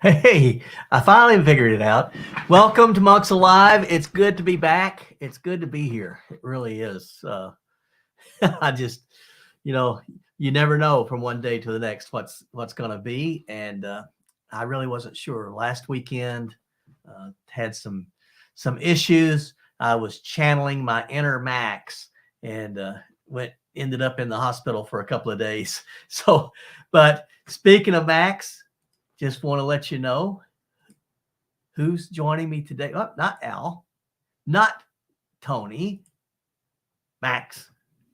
Hey, I finally figured it out. Welcome to Monks Alive. It's good to be back. It's good to be here. It really is. I just, you know, you never know from one day to the next what's going to be, and I really wasn't sure. Last weekend had some issues. I was channeling my inner Max, and went ended up in the hospital for a couple of days. So, but speaking of Max, just want to let you know who's joining me today. Oh, not Al, not Tony. Max.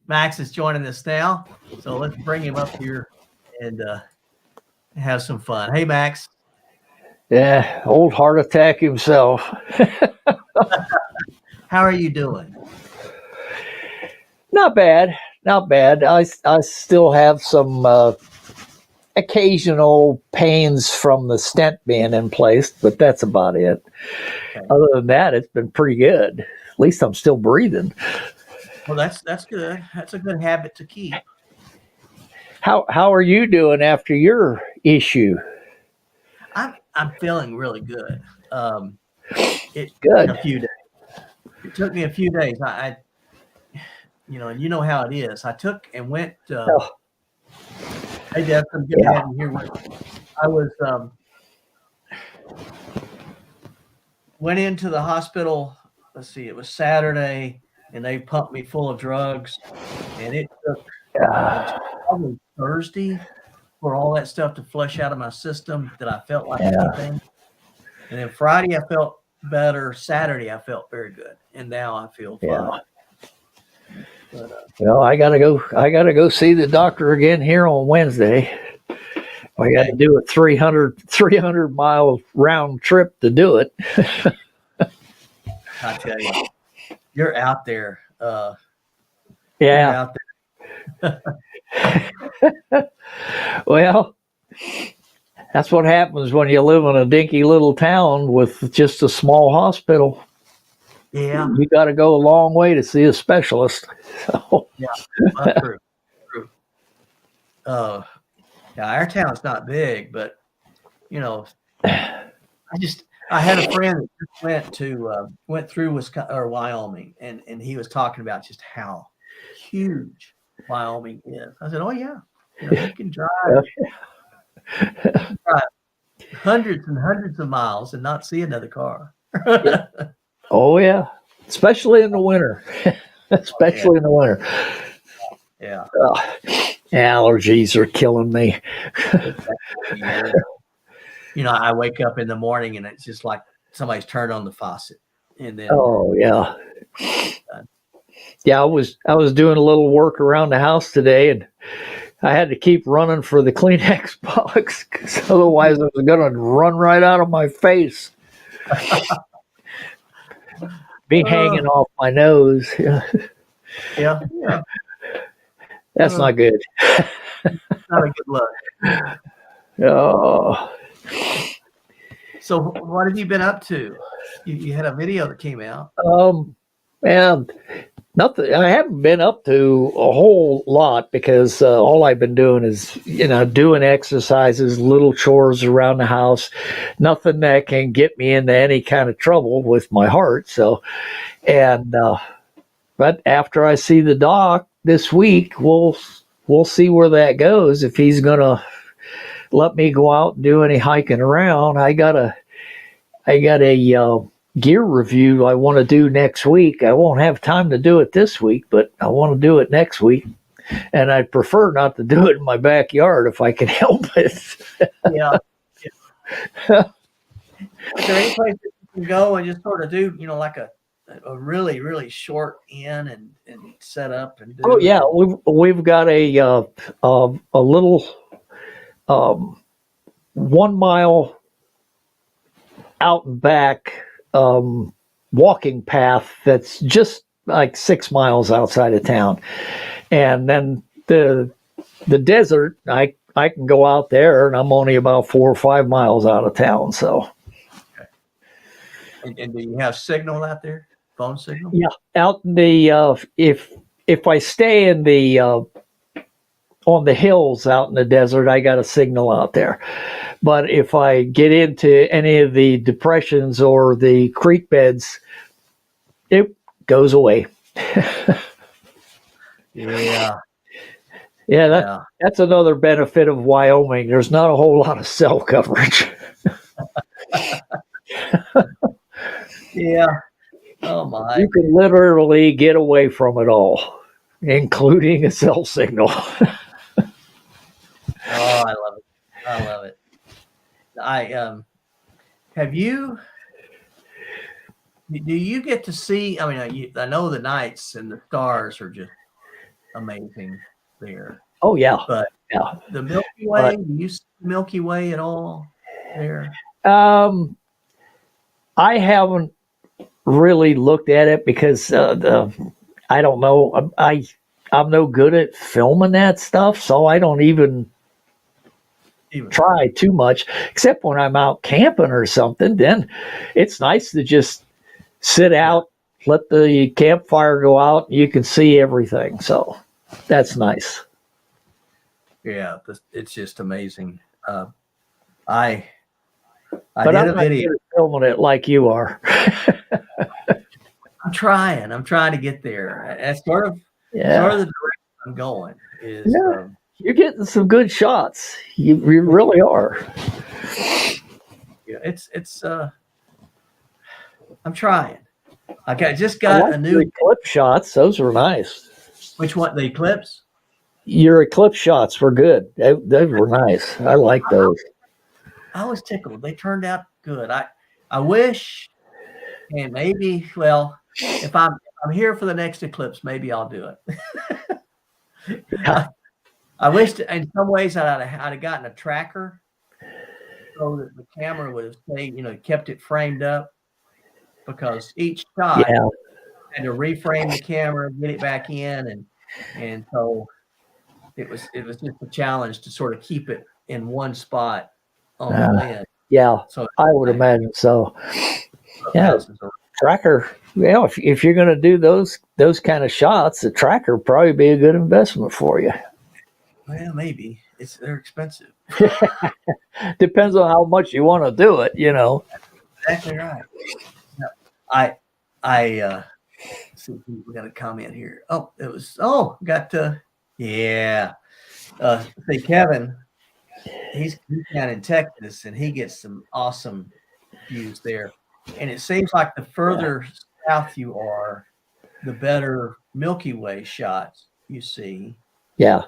Max is joining us now. So let's bring him up here and have some fun. Hey, Max. Yeah, old heart attack himself. How are you doing? Not bad, not bad. I still have some occasional pains from the stent being in place, but that's about it. Okay. Other than that, it's been pretty good. At least I'm still breathing. Well, that's good. That's a good habit to keep. How are you doing after your issue? I'm feeling really good. It took me Good. a few days. It took me a few days. I and you know how it is. I took and went. Oh, Hey, Deb, come get yeah, ahead and hear what I was. Went into the hospital. Let's see, it was Saturday, and they pumped me full of drugs, and it took until yeah, probably Thursday for all that stuff to flush out of my system that I felt like yeah. anything. And then Friday I felt better. Saturday I felt very good, and now I feel Yeah. fine. But Well, I gotta go. I gotta go see the doctor again here on Wednesday. I got to okay, do a 300 mile round trip to do it. I tell you, you're out there. You're Yeah. out there. Well, that's what happens when you live in a dinky little town with just a small hospital. Yeah, You got to go a long way to see a specialist. So, yeah, true, true. Uh, yeah, our town's not big, but you know, I had a friend that just went through Wisconsin or Wyoming, and he was talking about just how huge Wyoming is. I said, "Oh yeah, you can drive hundreds and hundreds of miles and not see another car." oh yeah, especially in the winter. Yeah, Especially in the winter. yeah, Allergies are killing me. it's that time of year. I wake up in the morning and it's just like somebody's turned on the faucet, and then Oh yeah. uh, Yeah, I was doing a little work around the house today, and I had to keep running for the Kleenex box because otherwise I was going to run right out of my face, be oh hanging off my nose. Yeah, yeah, yeah, that's uh, not good. not a good look. Oh, So, what have you been up to? You had a video that came out. man, nothing. I haven't been up to a whole lot because all I've been doing is, doing exercises, little chores around the house, nothing that can get me into any kind of trouble with my heart. So, and but after I see the doc this week, we'll see where that goes. If he's gonna let me go out and do any hiking around, I got a gear review I want to do next week. I won't have time to do it this week, but I want to do it next week. And I'd prefer not to do it in my backyard if I can help it. Yeah. Is there any place that you can go and just sort of do, like a really, really short in and set up and Oh do yeah, and we've got a little 1 mile out and back walking path that's just like 6 miles outside of town, and then the desert. I can go out there, and I'm only about 4 or 5 miles out of town. So and do you have signal out there? Phone signal? yeah, out in the if I stay in the on the hills out in the desert, I got a signal out there. But if I get into any of the depressions or the creek beds, it goes away. Yeah. Yeah, that's another benefit of Wyoming. There's not a whole lot of cell coverage. Yeah. Oh my. You can literally get away from it all, including a cell signal. Oh, I love it. I love it. Have you? Do you get to see? I mean, I know the nights and the stars are just amazing there. Oh yeah, But yeah. the Milky Way, do you see the Milky Way at all there? I haven't really looked at it because I don't know. I'm no good at filming that stuff, so I don't even try too much. Except when I'm out camping or something, then it's nice to just sit out, let the campfire go out, and you can see everything. So that's nice. Yeah, it's just amazing. I But did I'm a not video. good at filming it like you are. I'm trying to get there. That's sort of the direction I'm going. Is You're getting some good shots. You really are. Yeah, it's I'm trying. I just got a new eclipse shots. Those were nice. Which one? The eclipse? Your eclipse shots were good. They were nice. I like those. I was tickled. They turned out good. I wish, and maybe, well, if I'm here for the next eclipse, maybe I'll do it. Yeah. I wish in some ways I'd have gotten a tracker so that the camera would have stayed, kept it framed up, because each shot had to reframe the camera, get it back in, and so it was just a challenge to sort of keep it in one spot on the lens. Yeah, so I would imagine so. Yeah, tracker. Yeah, if you're going to do those kind of shots, the tracker would probably be a good investment for you. Well, maybe they're expensive. Depends on how much you want to do it. Exactly right. I see, we got a comment here. See, Kevin, he's down in Texas, and he gets some awesome views there. And it seems like the further south you are, the better Milky Way shots you see. Yeah.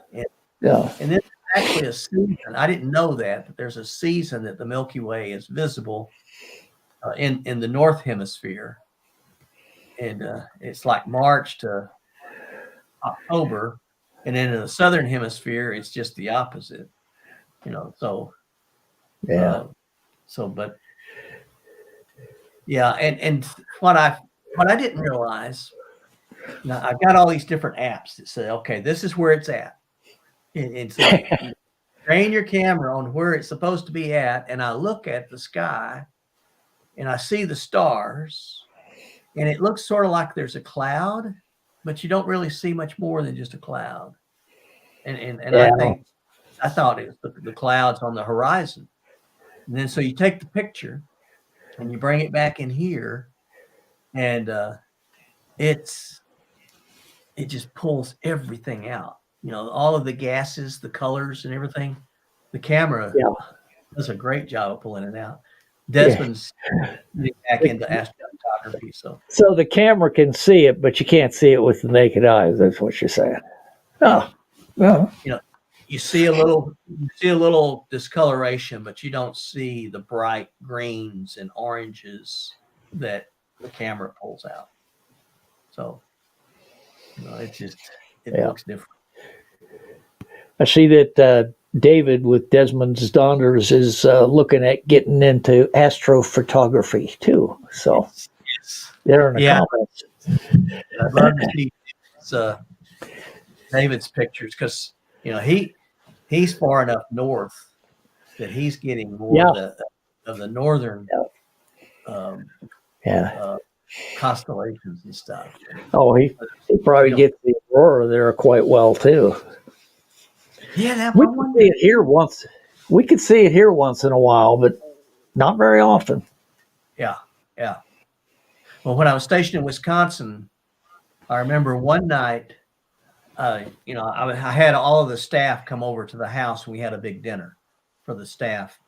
And then actually a season. I didn't know that there's a season that the Milky Way is visible in the North Hemisphere. And it's like March to October. And then in the Southern Hemisphere, it's just the opposite. So and what I didn't realize, I've got all these different apps that say, okay, this is where it's at. And so you train your camera on where it's supposed to be at, and I look at the sky and I see the stars, and it looks sort of like there's a cloud, but you don't really see much more than just a cloud. And I thought it was the clouds on the horizon. And then so you take the picture and you bring it back in here, and it just pulls everything out. All of the gases, the colors, and everything. The camera does a great job of pulling it out. Desmond's getting back into astrophotography, so the camera can see it, but you can't see it with the naked eye. That's what you're saying. Oh, well. You see a little discoloration, but you don't see the bright greens and oranges that the camera pulls out. So, it looks different. I see that David with Desmond's Daughters is looking at getting into astrophotography too. So they're in the comments. I'd love to see David's pictures, because he's far enough north that he's getting more of the northern constellations and stuff. Oh, he probably gets the aurora there quite well too. Yeah, that We I can see wonder. it here once. We can see it here once in a while, but not very often. Yeah, yeah. Well, when I was stationed in Wisconsin, I remember one night, I had all of the staff come over to the house. And we had a big dinner for the staff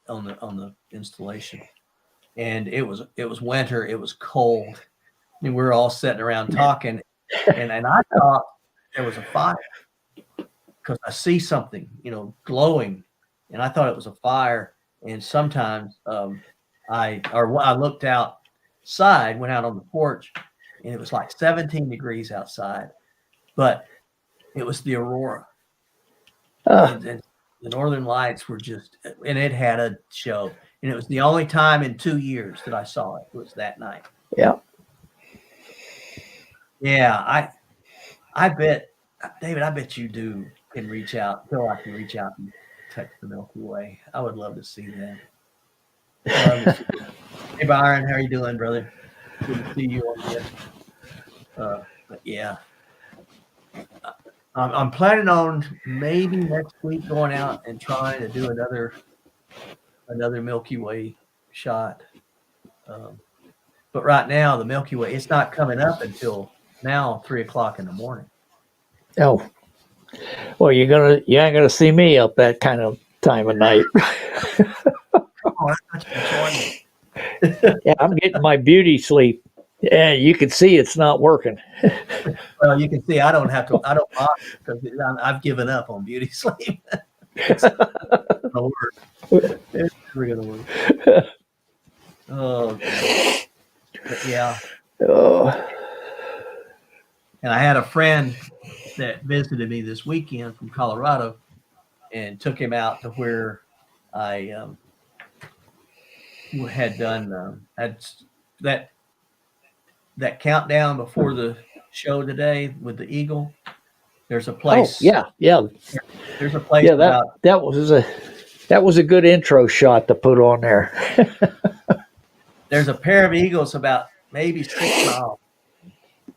on the installation, and it was winter. It was cold, and we were all sitting around talking, and I thought there was a fire because I see something, glowing, and I thought it was a fire. And sometimes I looked outside, went out on the porch, and it was like 17 degrees outside, but it was the aurora, Uh, and the northern lights were just, and it had a show, and it was the only time in 2 years that I saw it was that night. yeah. Yeah, I bet, David, I bet you do can reach out, feel like you reach out and touch the Milky Way. I would love to see that. Love to see that. Hey, Byron, how are you doing, brother? Good to see you on this. But yeah, I'm planning on maybe next week going out and trying to do another Milky Way shot. Um, but right now, the Milky Way, it's not coming up until now 3 o'clock in the morning. Oh, well, you ain't gonna see me up that kind of time of night. Oh, I thought you could join me. Yeah, I'm getting my beauty sleep. Yeah, you can see it's not working. Well, you can see I don't bother because I've given up on beauty sleep. It's not gonna work. It's never gonna work. Oh, God. But yeah. Oh, And I had a friend that visited me this weekend from Colorado, and took him out to where I had done had that that countdown before the show today with the eagle. There's a oh, place. yeah, yeah, There's a place yeah. That about that was a good intro shot to put on there. there's a pair of eagles about maybe 6 miles,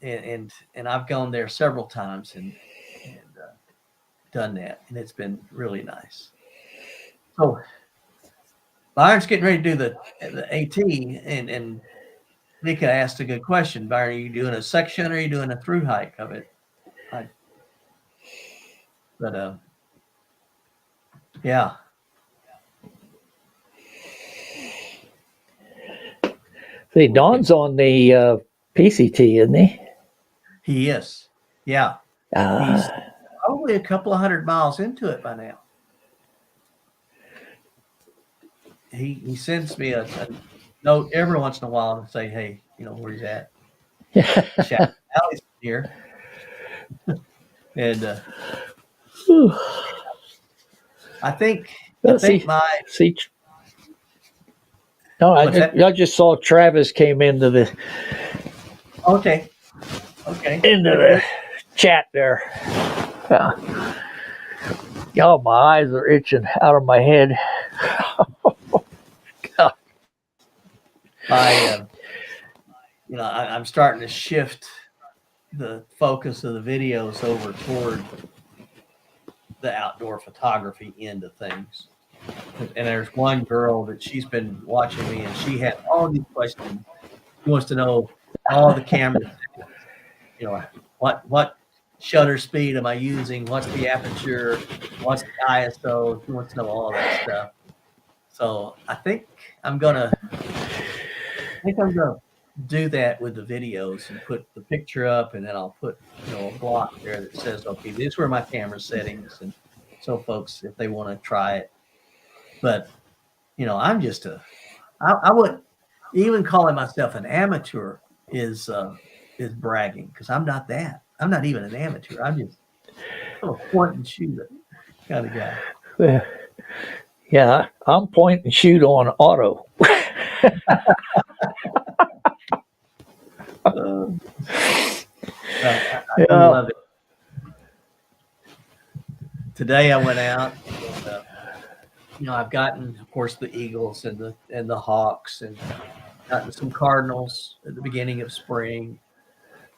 and I've gone there several times and done that, and it's been really nice. So Byron's getting ready to do the AT, and Mika asked a good question. Byron, are you doing a section or are you doing a through hike of it? But yeah, See, Don's on the PCT, isn't he? he is. Yeah, he's probably a couple of 100 miles into it by now. He sends me a note every once in a while to say, hey, where he's at. Shout Allie's here, and I think see, my see. No, what's that? I just saw Travis came into the Okay. chat there. Oh, my eyes are itching out of my head. God. I'm starting to shift the focus of the videos over toward the outdoor photography end of things. And there's one girl that she's been watching me, and she had all these questions. She wants to know all the cameras. What shutter speed am I using? What's the aperture? What's the ISO? She wants to know all that stuff. So I think I'm gonna do that with the videos and put the picture up, and then I'll put a block there that says, okay, these were my camera settings, and so folks, if they want to try it. But I'm just I wouldn't even calling myself an amateur is bragging, because I'm not that. I'm not even an amateur. I'm a point and shoot kind of guy. Yeah, I'm point and shoot on auto. I love it. Today I went out, and, I've gotten, of course, the eagles and the hawks, and gotten some cardinals at the beginning of spring.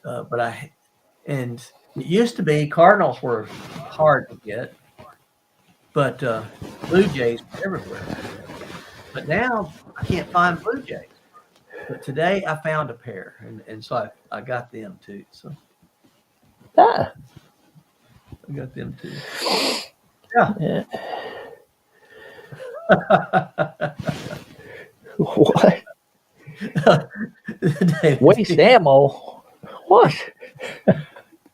But it used to be cardinals were hard to get, but blue jays were everywhere. But now I can't find blue jays. But today I found a pair, and so I got them too. So Ah, I got them too. Yeah. yeah. What? David, Waste ammo? What?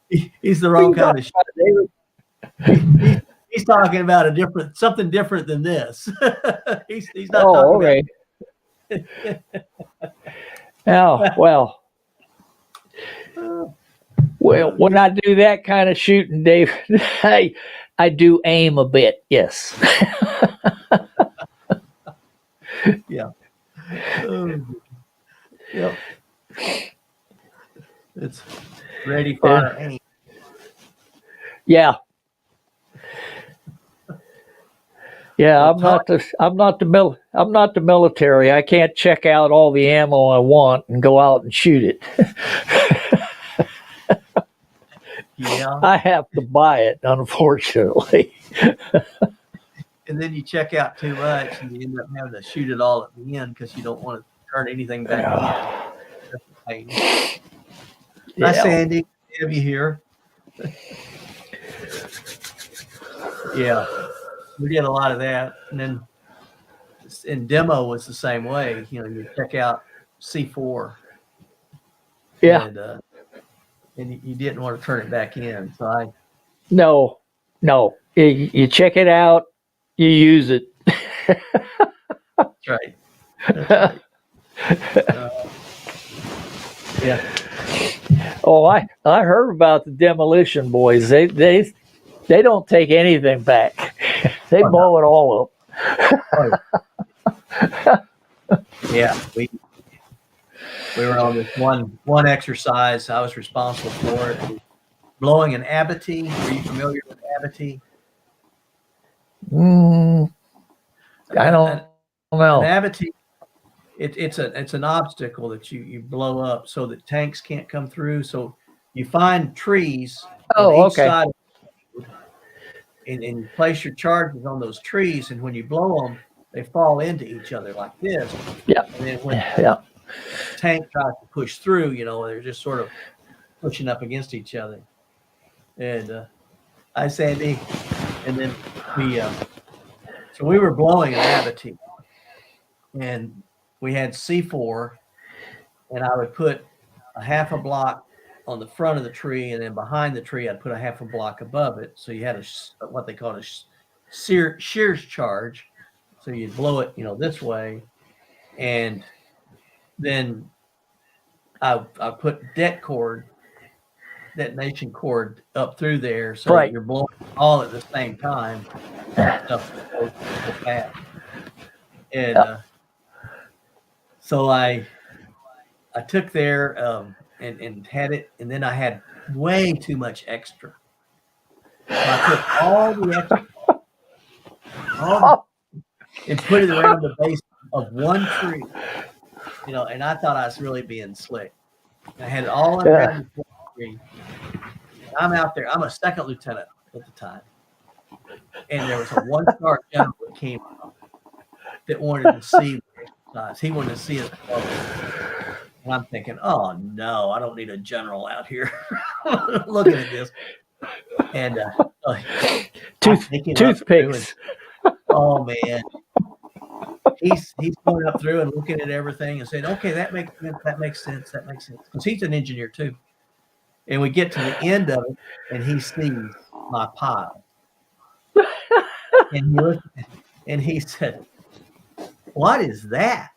he's the wrong kind of. He's talking about something different than this. he's not Oh, talking okay. Oh, well. Well, when I do that kind of shooting, Dave, I do aim a bit. Yes. Yeah. Yep. It's ready, fire, aim. Yeah. Yeah, Well, I'm not the military. I can't check out all the ammo I want and go out and shoot it. yeah. I have to buy it, unfortunately. And then you check out too much, and you end up having to shoot it all at the end because you don't want to turn anything back in. That's the pain. Hi, Sandy. Have you here? Yeah, we did a lot of that, and then in demo was the same way. You know, you check out C4. Yeah. And you didn't want to turn it back in. So No. You check it out, you use it. That's right. That's right. Yeah. Oh, I heard about the demolition boys. They don't take anything back. They blow it all up. Yeah, we were on this one exercise. I was responsible for it. Blowing an abattis. Are you familiar with abattis? I don't know. An abattis. It's an obstacle that you blow up so that tanks can't come through. So you find trees on each side of the road, and you place your charges on those trees, and when you blow them, they fall into each other like this. Yeah. And then when the tank tries to push through, they're just sort of pushing up against each other. And I Sandy, and then we were blowing an abattis, and we had C4, and I would put a half a block on the front of the tree, and then behind the tree, I'd put a half a block above it. So you had what they call a shears charge. So you'd blow it, this way, and then I put detonation cord up through there, so that you're blowing all at the same time. Stuff goes fast. And so I took there and had it, and then I had way too much extra. So I took all the extra and put it around the base of one tree, and I thought I was really being slick. I had it all around the tree. I'm out there. I'm a second lieutenant at the time, and there was a one-star general that came up that wanted to see the exercise. He wanted to see it. And I'm thinking, oh no, I don't need a general out here looking at this. And toothpicks. Oh man, he's going up through and looking at everything and saying, okay, that makes sense, because he's an engineer too. And we get to the end of it, and he sees my pile, and he said, "What is that?"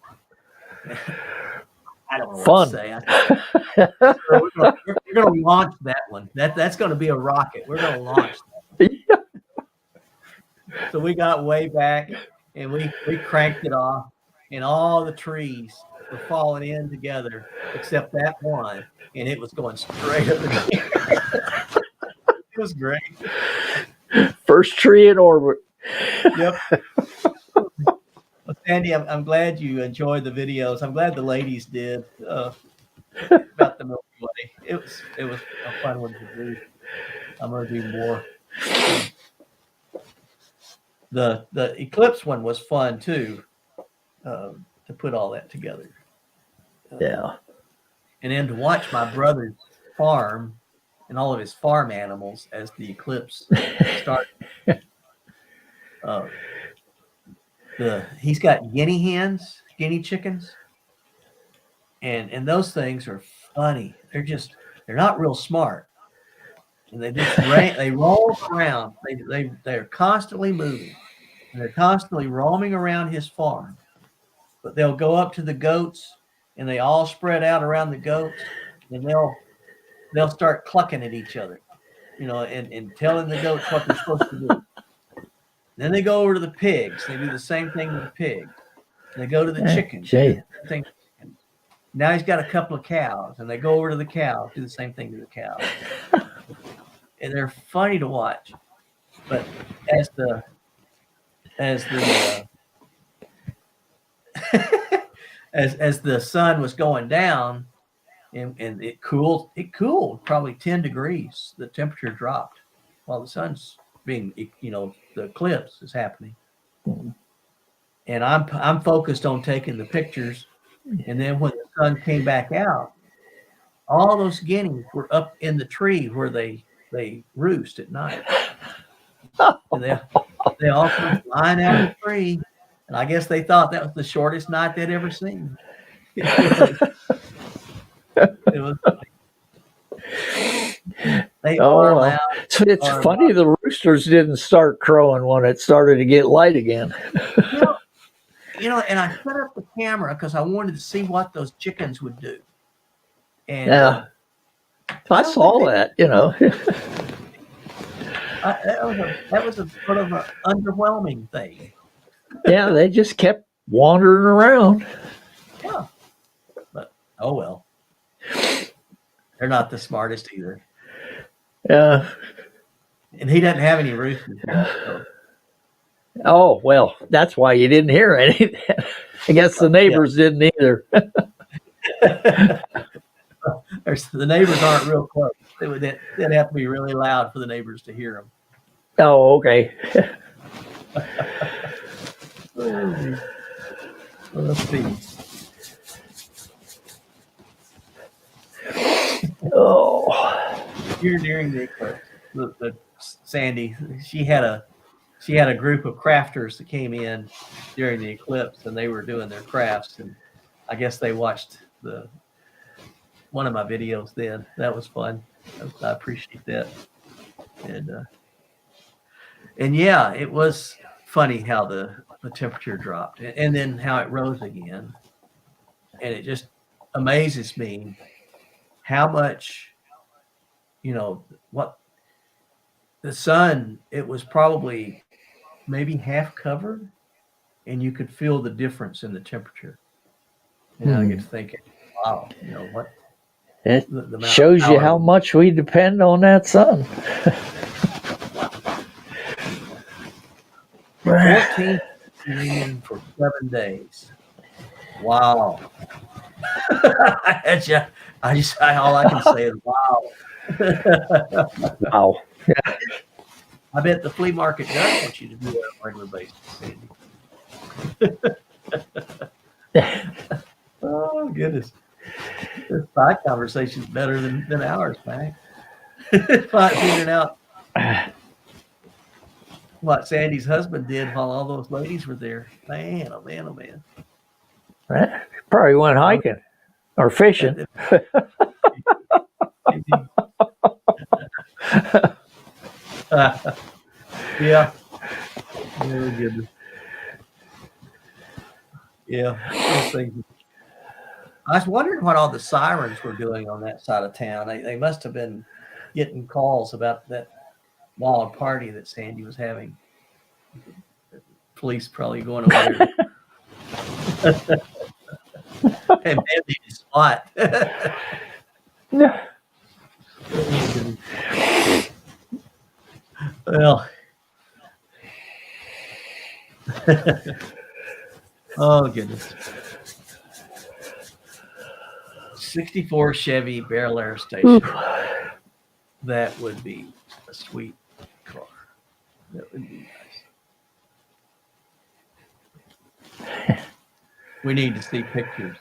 I don't know what to say. We're going to launch that one. That's going to be a rocket. We're going to launch that one. So we got way back, and we cranked it off, and all the trees were falling in together except that one, and it was going straight up in the air. It was great. First tree in orbit. Yep. Well, Sandy, I'm glad you enjoyed the videos. I'm glad the ladies did about the Milky Way. It was a fun one to do. I'm going to do more. The eclipse one was fun too, to put all that together. Yeah. And then to watch my brother's farm and all of his farm animals as the eclipse started. He's got guinea hens, guinea chickens, and those things are funny. They're not real smart, and they roll around. They're constantly moving, and they're constantly roaming around his farm. But they'll go up to the goats, and they all spread out around the goats, and they'll start clucking at each other, and telling the goats what they're supposed to do. Then they go over to the pigs. They do the same thing to the pigs. They go to the chickens. Gee. Now he's got a couple of cows, and they go over to the cows, do the same thing to the cows. And they're funny to watch. But as the as the sun was going down, and it cooled probably 10 degrees. The temperature dropped while the sun's being, the eclipse is happening. And I'm focused on taking the pictures. And then when the sun came back out, all those guineas were up in the tree where they roost at night. And they all come flying out of the tree. And I guess they thought that was the shortest night they'd ever seen. It was they are loud. So it's funny the roosters didn't start crowing when it started to get light again. And I set up the camera because I wanted to see what those chickens would do. And yeah, I saw that. That was a sort of an underwhelming thing. Yeah, they just kept wandering around. Yeah, but oh well. They're not the smartest either. Yeah. And he doesn't have any roosters. So. Oh, well, that's why you didn't hear any. I guess the neighbors didn't either. The neighbors aren't real close. They'd have to be really loud for the neighbors to hear them. Oh, okay. Well, let's see. Oh. Here during the eclipse, the Sandy, she had a group of crafters that came in during the eclipse, and they were doing their crafts, and I guess they watched one of my videos then. That was fun. I appreciate that. And yeah, it was funny how the temperature dropped and then how it rose again. And it just amazes me how much, what the sun, it was probably maybe half covered, and you could feel the difference in the temperature. And I get to thinking, wow, what? It shows you how much we depend on that sun. 14 million for 7 days. Wow. All I can say is wow. Wow. Yeah. I bet the flea market does want you to do that on a regular basis, Sandy. Oh, goodness. This side conversation is better than ours, man. Figuring out what Sandy's husband did while all those ladies were there. Man, oh man, oh man. Right. Probably went hiking or fishing. Yeah. Oh, goodness. Yeah. Those things. I was wondering what all the sirens were doing on that side of town. They must have been getting calls about that wild party that Sandy was having. Police probably going over there. And maybe spot. Yeah. Well. Oh, goodness. 64 Chevy Barrel Air Station. That would be a sweet car. That would be nice. We need to see pictures.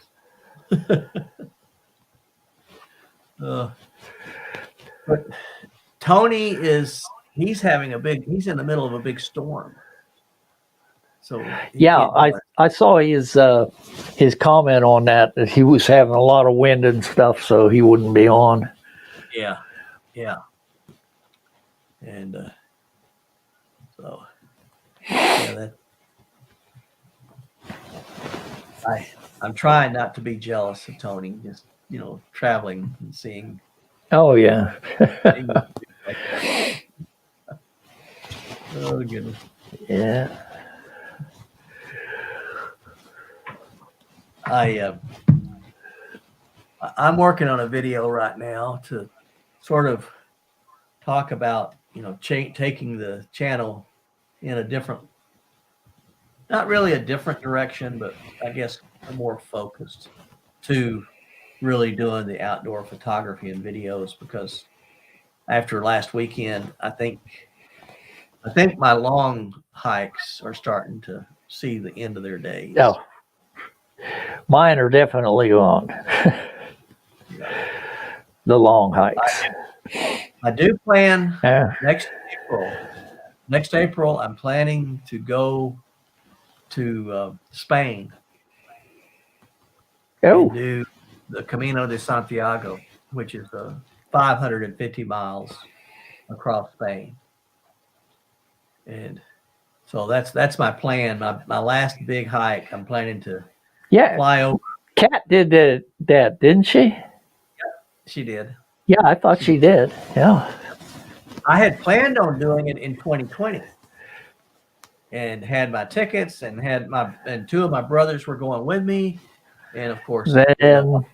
But Tony he's in the middle of a big storm. So he Yeah, can't do it. I saw his comment on that he was having a lot of wind and stuff, so he wouldn't be on. Yeah. And so yeah, I'm trying not to be jealous of Tony, just traveling and seeing. Oh yeah. Like that. Oh goodness. Yeah. I'm working on a video right now to sort of talk about taking the channel in a different, not really a different direction, but I guess more focused to really doing the outdoor photography and videos, because after last weekend, I think my long hikes are starting to see the end of their days. Oh, mine are definitely on. The long hikes. I do plan Yeah. next April. I'm planning to go to Spain and Oh, do the Camino de Santiago, which is 550 miles across Spain. And so that's my plan. My last big hike, I'm planning to yeah. fly over. Kat did that, didn't she? She did. Yeah, I thought she did. Yeah. I had planned on doing it in 2020 and had my tickets and two of my brothers were going with me. And of course, Then,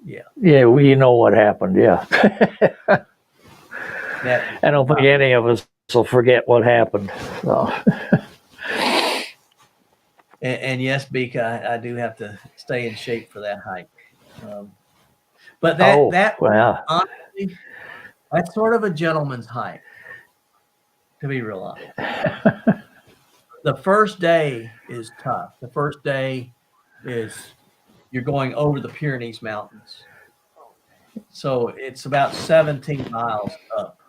yeah, well, you know what happened. Yeah. I don't think any of us will forget what happened. So. And yes, Beaka, I do have to stay in shape for that hike. But honestly, that's sort of a gentleman's hike, to be real honest. The first day is tough. The first day is you're going over the Pyrenees Mountains. So it's about 17 miles up.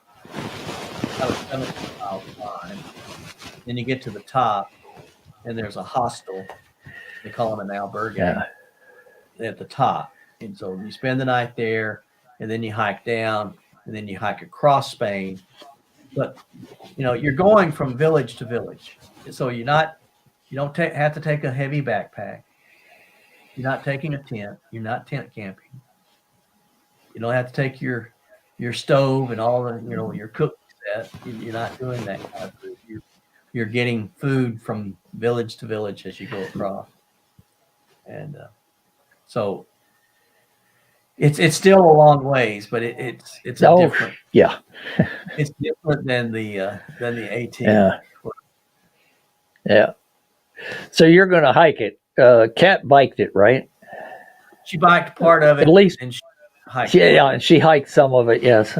About 17 miles climb. Then you get to the top, and there's a hostel. They call them an albergue at the top. And so you spend the night there, and then you hike down, and then you hike across Spain. But you're going from village to village, so you don't have to take a heavy backpack. You're not taking a tent. You're not tent camping. You don't have to take your stove and all the your cooking set. You're not doing that kind of food. You're getting food from village to village as you go across, and so it's still a long ways, but it's a different. Yeah. It's different than the AT. Yeah. Yeah. So you're going to hike it. Kat biked it, right? She biked part of it, at least, and she hiked. Yeah, and she hiked some of it. Yes.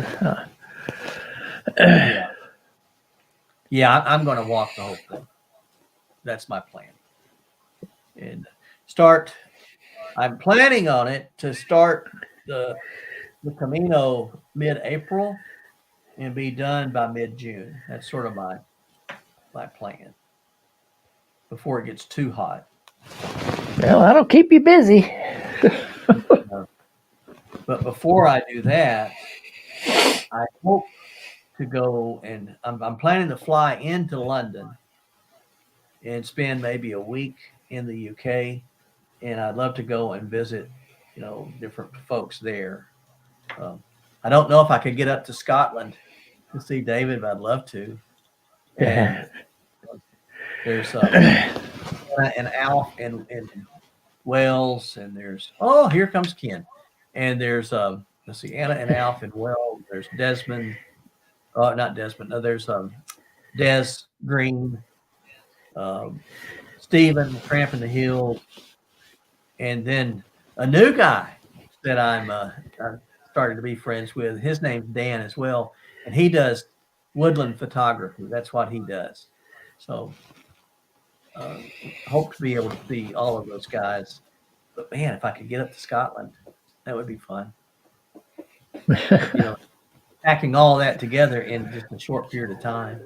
Yeah, I'm going to walk the whole thing. That's my plan. And I'm planning on it to start the Camino mid-April and be done by mid-June. That's sort of my plan before it gets too hot. Well, that'll keep you busy. But before I do that, I hope to go and I'm planning to fly into London and spend maybe a week in the UK, and I'd love to go and visit, different folks there. I don't know if I could get up to Scotland to see David, but I'd love to. And there's an Alf in Wales, and here comes Ken, and there's let's see, Anna and Alf in Wales. There's Desmond. Not Desmond. No, there's Des Green, Stephen, Tramp in the Hills, and then a new guy that I'm starting to be friends with. His name's Dan as well, and he does woodland photography. That's what he does. So uh, hope to be able to see all of those guys. But man, if I could get up to Scotland, that would be fun. You know, packing all that together in just a short period of time.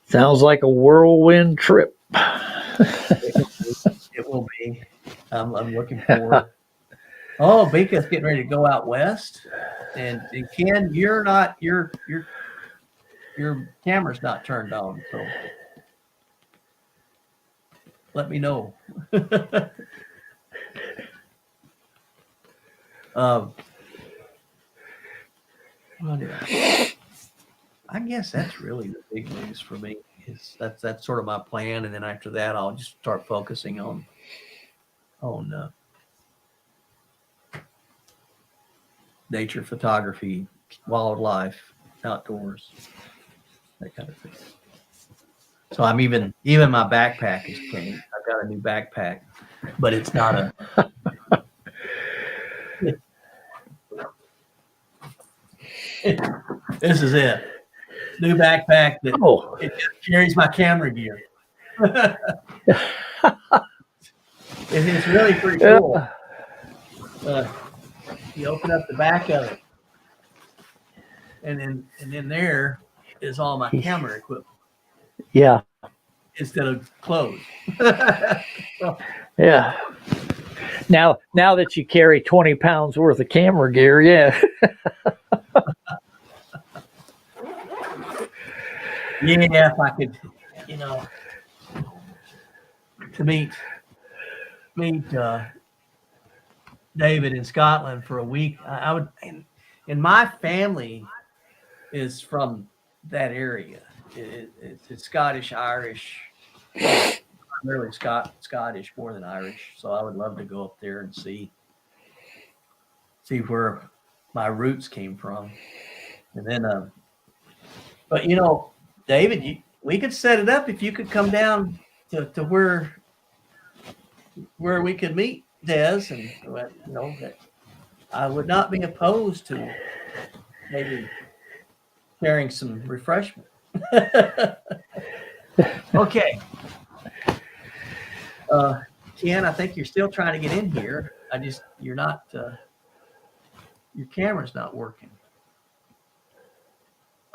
Sounds like a whirlwind trip. It will be. I'm looking forward. Oh, Bika's getting ready to go out west, and Ken, you're not your camera's not turned on, so let me know. What did I guess that's really the big news for me. Is that's sort of my plan, and then after that, I'll just start focusing on nature photography, wildlife, outdoors, that kind of thing. So I'm even my backpack is changed. I've got a new backpack, but it's not a. This is it. New backpack that it carries my camera gear. It's really pretty cool. You open up the back of it, and then there is all my camera equipment. Yeah. Instead of clothes. Yeah. Now that you carry 20 pounds worth of camera gear, yeah. Yeah, if I could, to meet David in Scotland for a week, I would. And my family is from that area. It's Scottish, Irish, primarily Scottish more than Irish. So I would love to go up there and see where my roots came from. And then, but David, we could set it up if you could come down to where we could meet Des, and that I would not be opposed to maybe sharing some refreshment. Okay. Ken, I think you're still trying to get in here. You're not, your camera's not working.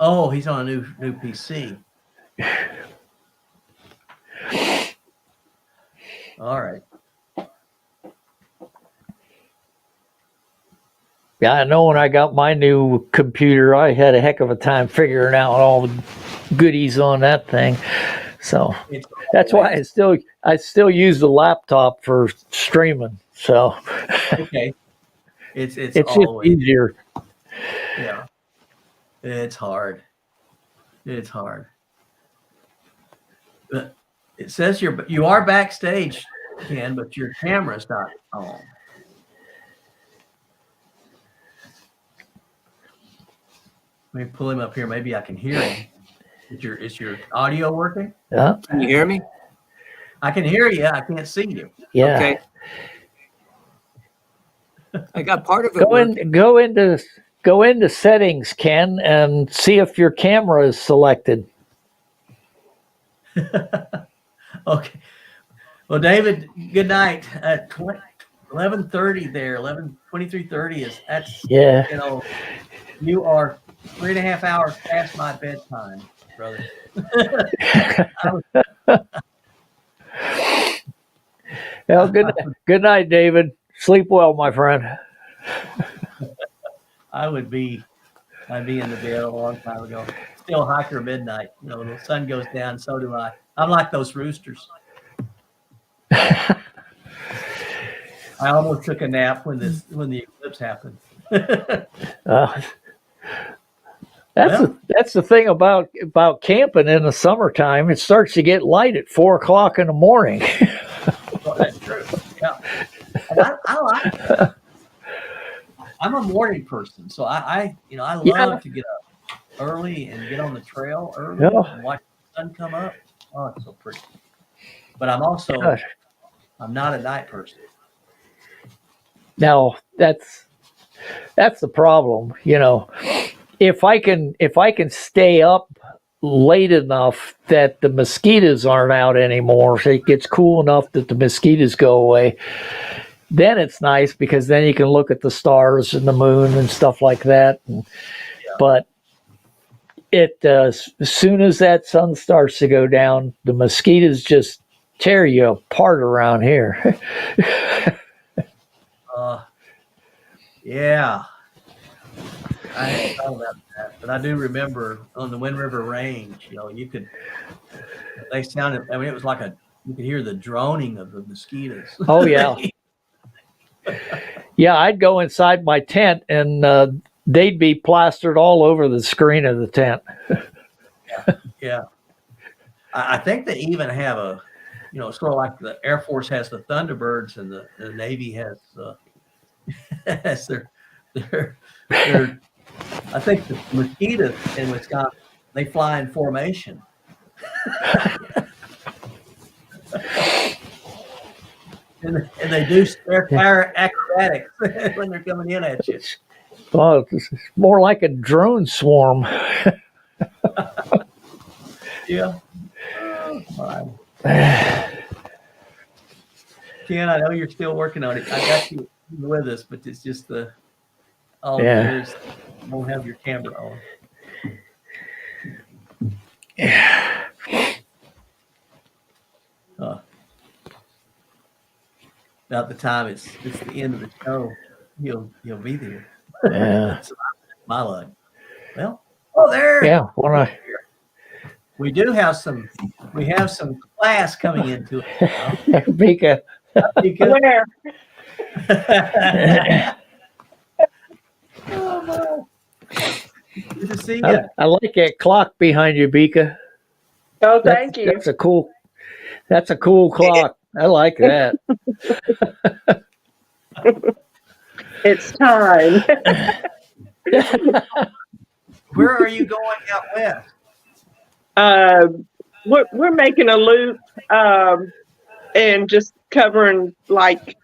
Oh, he's on a new PC. All right. Yeah, I know when I got my new computer, I had a heck of a time figuring out all the goodies on that thing. So that's why I still use the laptop for streaming. So okay, it's just easier. Yeah, it's hard. It's hard. But it says you are backstage, Ken, but your camera's not on. Let me pull him up here. Maybe I can hear him. Is your audio working? Yeah. Can you hear me? I can hear you. I can't see you. Yeah. Okay. I got part of it. Go into settings, Ken, and see if your camera is selected. Okay. Well, David, good night. At 11:30 there, 23:30 is that's you are 3.5 hours past my bedtime, brother. Well, good night, David. Sleep well, my friend. I'd be in the bed a long time ago. Still hiker midnight. The sun goes down, so do I. I'm like those roosters. I almost took a nap when the eclipse happened. That's the thing about camping in the summertime. It starts to get light at 4:00 in the morning. Well, that's true. Yeah, and I like that. I'm a morning person, so I love to get up early and get on the trail early and watch the sun come up. Oh, it's so pretty. But I'm not a night person. Now that's the problem. If I can stay up late enough that the mosquitoes aren't out anymore. So it gets cool enough that the mosquitoes go away. Then it's nice because then you can look at the stars and the moon and stuff like that. But as soon as that sun starts to go down, the mosquitoes just tear you apart around here. Yeah. I hadn't thought about that, but I do remember on the Wind River Range, they sounded, I mean, it was like you could hear the droning of the mosquitoes. Oh, yeah. Yeah, I'd go inside my tent and they'd be plastered all over the screen of the tent. Yeah. I think they even have sort of like the Air Force has the Thunderbirds and the Navy has has their I think the mosquitoes in Wisconsin, they fly in formation. and they do their fire acrobatics when they're coming in at you. Well, it's more like a drone swarm. Yeah. Ken, I know you're still working on it. I got you with us, but it's just yours won't have your camera on. Yeah. About the time it's the end of the show, he'll be there. Yeah. My luck. Well, there. Yeah. We have some class coming into it. Vika. Where? Oh, good to see you. I like that clock behind you, Vika. Oh, thank you. That's a cool clock. I like that. It's time. Where are you going out west? We're making a loop and just covering like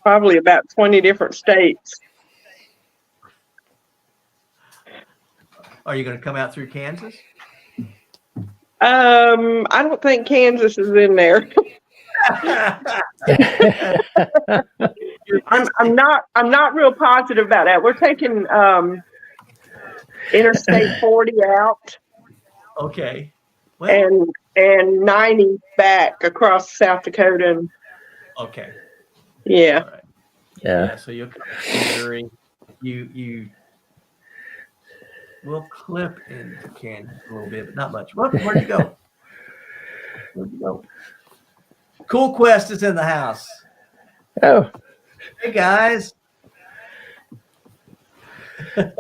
probably about 20 different states. Are you going to come out through Kansas? I don't think Kansas is in there. I'm not real positive about that. We're taking Interstate 40 out. Okay. Well, and 90 back across South Dakota. And, okay. yeah. All right. Yeah. So you'll come to Missouri. We'll clip into Kansas a little bit, but not much. Where'd you go? Where'd you go? Cool Quest is in the house. Oh. Hey guys. Good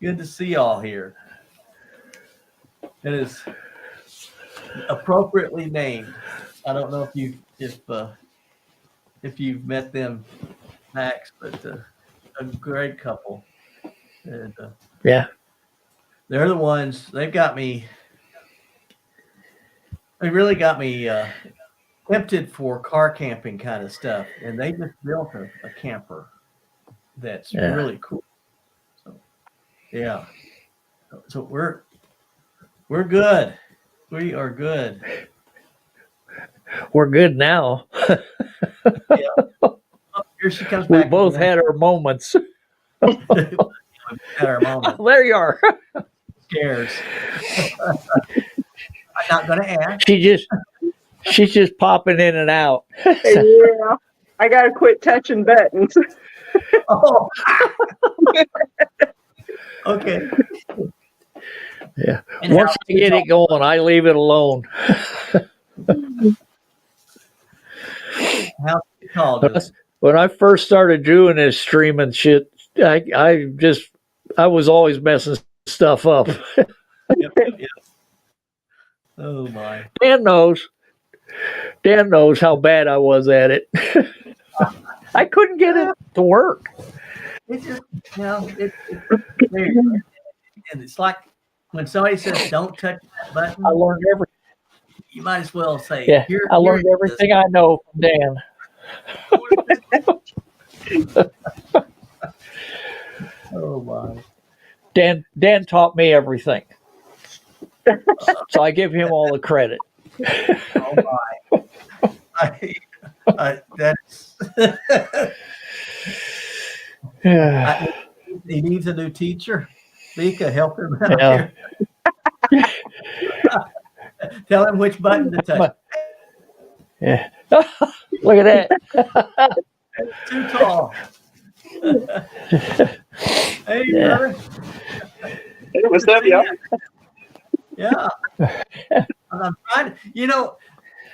to see y'all here. It is appropriately named. I don't know if you've met them, Max, but a great couple. And, Yeah. they're the ones. They really got me tempted for car camping kind of stuff, and they just built a camper that's really cool. So, yeah. So we're good. We are good. We're good now. Yeah. Oh, here she comes back. We both had our moments. At our moment. There you are. Scares. I'm not going to ask. She's just popping in and out. Yeah. I got to quit touching buttons. Oh. Okay. Yeah. And Once I get it going, I leave it alone. How's it called? When I first started doing this streaming shit, I was always messing stuff up. Yep. Oh my. Dan knows how bad I was at it. I couldn't get it to work. It just, and it's like when somebody says don't touch that button, I learned everything. you might as well say, Yeah, I learned everything I know from Dan. Oh my. Dan taught me everything. So I give him all the credit. Oh my! That's Yeah. he needs a new teacher. Mika, help him out Yeah. here. Tell him which button to touch. Yeah. Look at that. Too tall. Hey, Yeah. brother. It was up, y'all. Yeah. I'm trying to,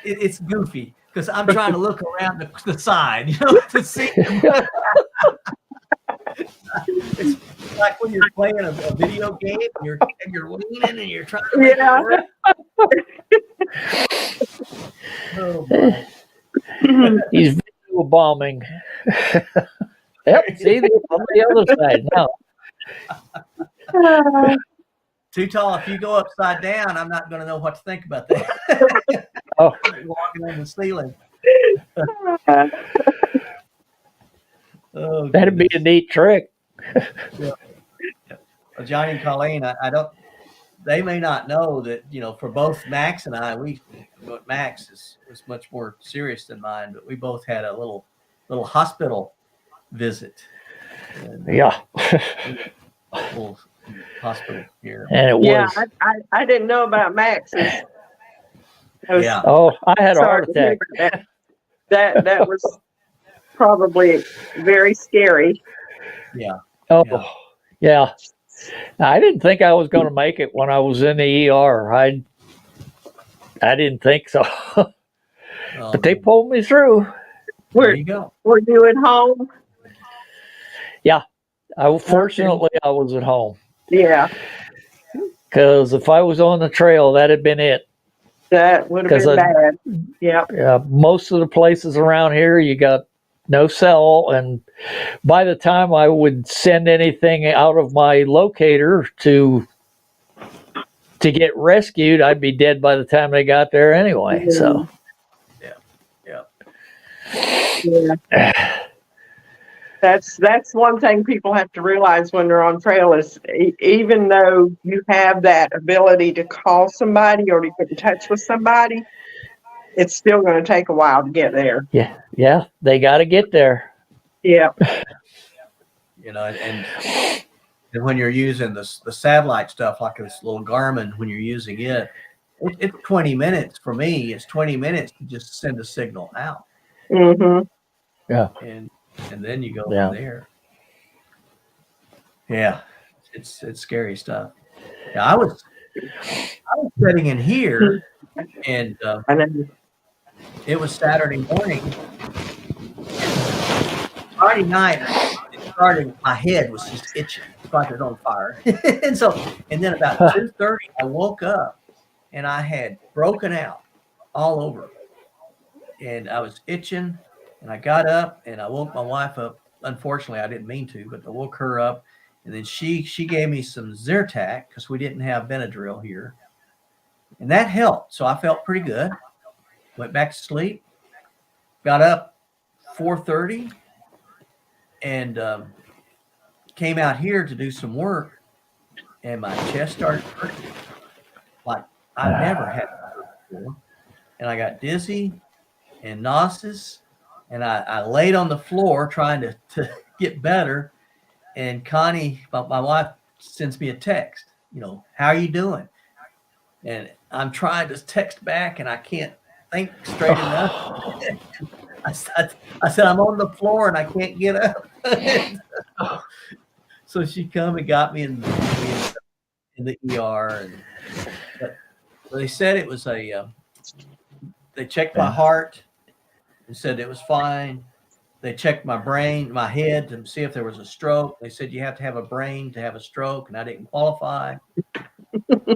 it's goofy because I'm trying to look around the side, to see. It's like when you're playing a video game and you're leaning and you're trying to make Yeah. it work. Oh, boy. He's video bombing. Yep. See, they're on the other side now. Too tall. If you go upside down, I'm not going to know what to think about that. Oh. Walking on the ceiling. Oh, That'd be a neat trick. Well, Johnny and Colleen, I don't. They may not know that for both Max and I, Max is much more serious than mine, but we both had a little hospital visit. And, Yeah. little hospital here. And it Yeah, was. I didn't know about Max's. I was Yeah. Oh, I had a sorry heart to hear attack. that was probably very scary. Yeah. Oh, Yeah. yeah. I didn't think I was going to make it when I was in the ER. I didn't think so, but they pulled me through. There you go. Were you at home? Fortunately, I was at home Yeah, because if I was on the trail, that had been it. that would have 'Cause been bad. Yeah. Most of the places around here, you got no cell, and by the time I would send anything out of my locator to get rescued, I'd be dead by the time they got there anyway. So, Yeah. That's one thing people have to realize when they're on trail is even though you have that ability to call somebody or to get in touch with somebody, it's still going to take a while to get there. yeah, they got to get there. Yeah. And when you're using the satellite stuff like this little Garmin, when you're using it's 20 minutes for me. It's 20 minutes to just send a signal out, Mm-hmm. Yeah. and then you go Yeah. from there. Yeah, it's scary stuff. Yeah, I was sitting in here, and I know. it was Saturday morning. Friday night, it started. My head was just itching, it's like it was on fire. and then about 2:30, I woke up, and I had broken out all over, and I was itching. And I got up, and I woke my wife up. Unfortunately, I didn't mean to, but I woke her up, and then she gave me some Zyrtec because we didn't have Benadryl here, and that helped. So I felt pretty good. Went back to sleep. Got up 4:30, and came out here to do some work, and my chest started hurting like I've never had that before, and I got dizzy and nauseous. And I laid on the floor trying to get better. And Connie, my wife, sends me a text, how are you doing? And I'm trying to text back and I can't think straight enough. I said, I'm on the floor and I can't get up. So she come and got me in the ER. But they said it was they checked my heart. They said it was fine. They checked my brain, my head to see if there was a stroke. They said you have to have a brain to have a stroke, and I didn't qualify.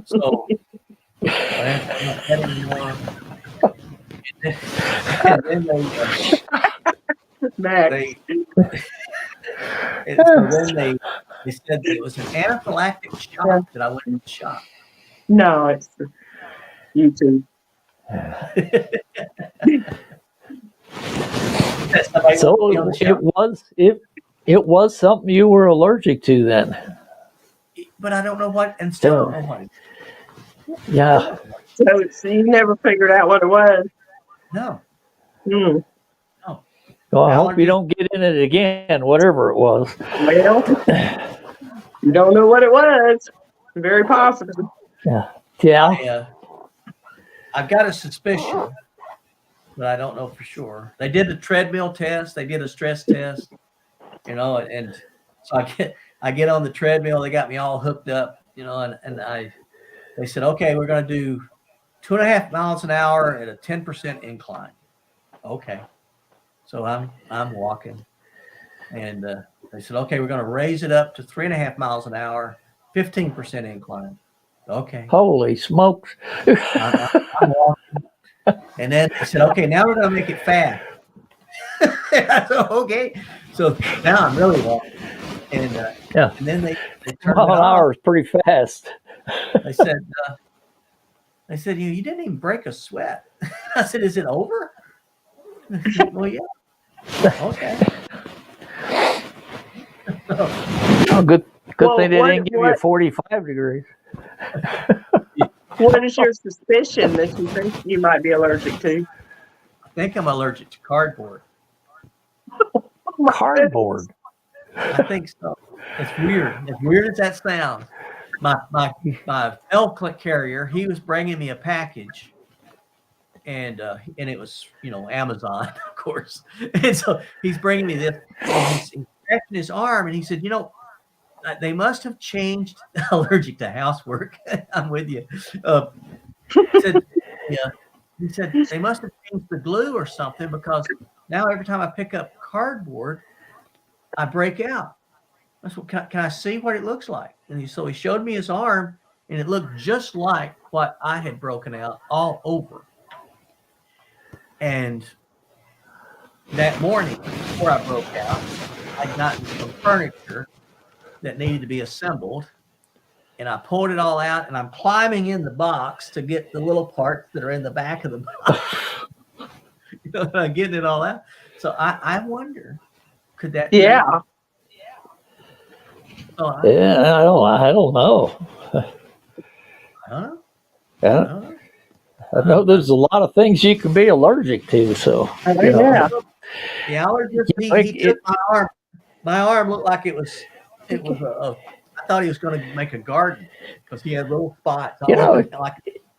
So I didn't have my head anymore. And then they said that it was an anaphylactic shock that I went in shock. No, it's YouTube. So it was something you were allergic to then. But I don't know what, and still don't know what. Yeah. So you never figured out what it was. No, Hmm. no. Well, I hope you Allergies. don't get in it again, whatever it was. Well, you don't know what it was. Very possible. Yeah. Yeah. I've got a suspicion, but I don't know for sure. They did the treadmill test. They did a stress test, and so I get on the treadmill. They got me all hooked up, they said, okay, we're going to do 2.5 miles an hour at a 10% incline. Okay. So I'm walking, and they said, okay, we're going to raise it up to 3.5 miles an hour, 15% incline. Okay. Holy smokes. I'm walking. And then they said, okay, now we're going to make it fast. So, okay. So now I'm really walking. And Yeah. and then they turned Mile it an off. hour is pretty fast. They said, you didn't even break a sweat. I said, is it over? Said, well, yeah. Okay. Oh, good Well, thing they what- didn't give you what- 45 degrees. What is your suspicion that you think you might be allergic to? I think I'm allergic to cardboard. Cardboard. I think so. It's weird. As weird as that sounds. My mail carrier, he was bringing me a package, and it was Amazon, of course. And so he's bringing me this, and he's scratching his arm, and he said, they must have changed. Allergic to housework. I'm with you. He said, yeah. He said they must have changed the glue or something, because now every time I pick up cardboard, I break out. That's what. Can I see what it looks like? And so he showed me his arm, and it looked just like what I had broken out all over. And that morning, before I broke out, I'd gotten some furniture that needed to be assembled, and I pulled it all out, and I'm climbing in the box to get the little parts that are in the back of the box. I'm getting it all out. So I wonder, could that be? Yeah. Oh, Yeah, I don't know. I don't know. Yeah, I don't know. I know there's a lot of things you can be allergic to. So, you know. Yeah. The allergist, he took my arm. My arm looked like it was I thought he was going to make a garden, because he had little spots all over it, like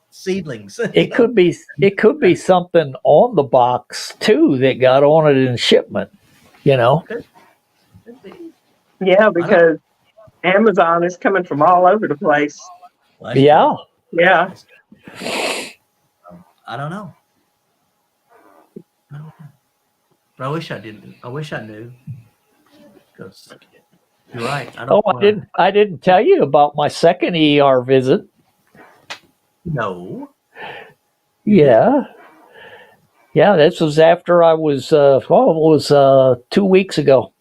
seedlings. It could be something on the box too that got on it in shipment. Could be. Yeah, because Amazon is coming from all over the place. Well, that's Yeah. true. Yeah. I don't know. But I wish I didn't. I wish I knew. Because you're right. I didn't tell you about my second ER visit. No. Yeah. Yeah, this was after I was, it was 2 weeks ago.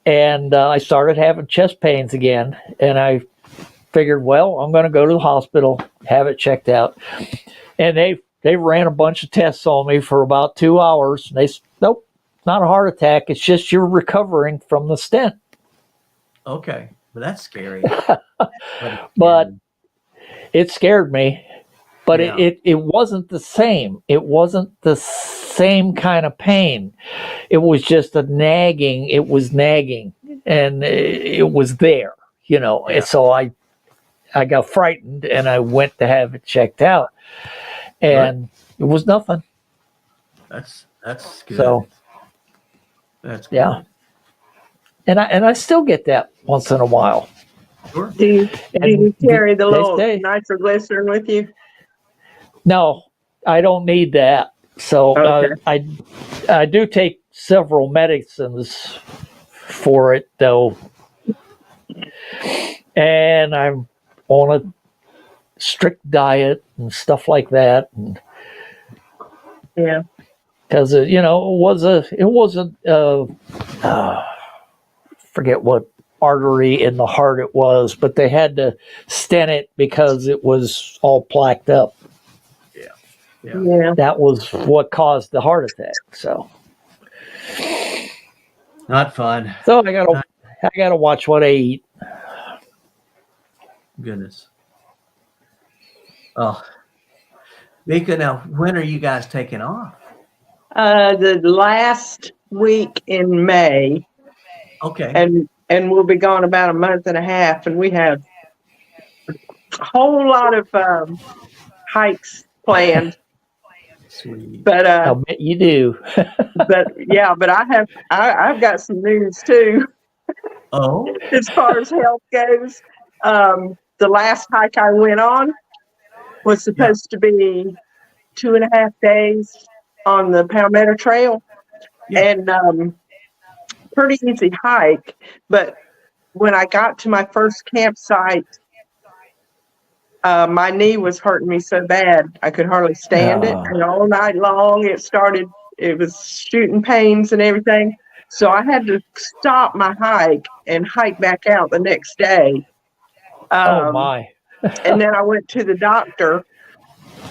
And I started having chest pains again. And I figured, well, I'm going to go to the hospital, have it checked out. And they ran a bunch of tests on me for about 2 hours. They said, nope, not a heart attack. It's just you're recovering from the stent. Okay. But that's scary. But it scared me. But Yeah. it wasn't the same. It wasn't the same kind of pain. It was just a nagging. It was nagging. And it was there, Yeah. And so I got frightened and I went to have it checked out. And It was nothing. That's good. So, That's good. yeah. And I still get that once in a while. Sure. Do you carry the they little say- nitroglycerin with you? No, I don't need that. So Okay. I do take several medicines for it though, and I'm on a strict diet and stuff like that. And Yeah. because it wasn't forget what artery in the heart it was, but they had to stent it because it was all plaqued up. Yeah. That was what caused the heart attack. So Not fun. I gotta watch what I eat. Goodness. Oh, Mika, now when are you guys taking off? The last week in May, Okay. and we'll be gone about a month and a half, and we have a whole lot of hikes planned. Sweet. But I bet you do. but I've got some news too Oh, as far as health goes. The last hike I went on was supposed to be 2.5 days on the Palmetto Trail, Yeah. and pretty easy hike. But when I got to my first campsite, my knee was hurting me so bad I could hardly stand it. And all night long, it was shooting pains and everything. So I had to stop my hike and hike back out the next day. Oh my. And then I went to the doctor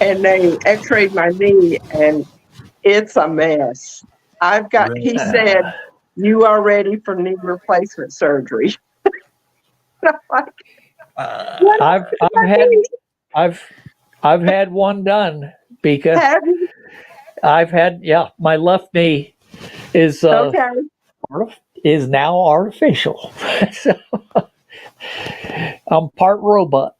and they x-rayed my knee and it's a mess. Really? He said, you are ready for knee replacement surgery. And I'm like, what I've had one done because have you? my left knee is Okay. is now artificial. So, I'm part robot.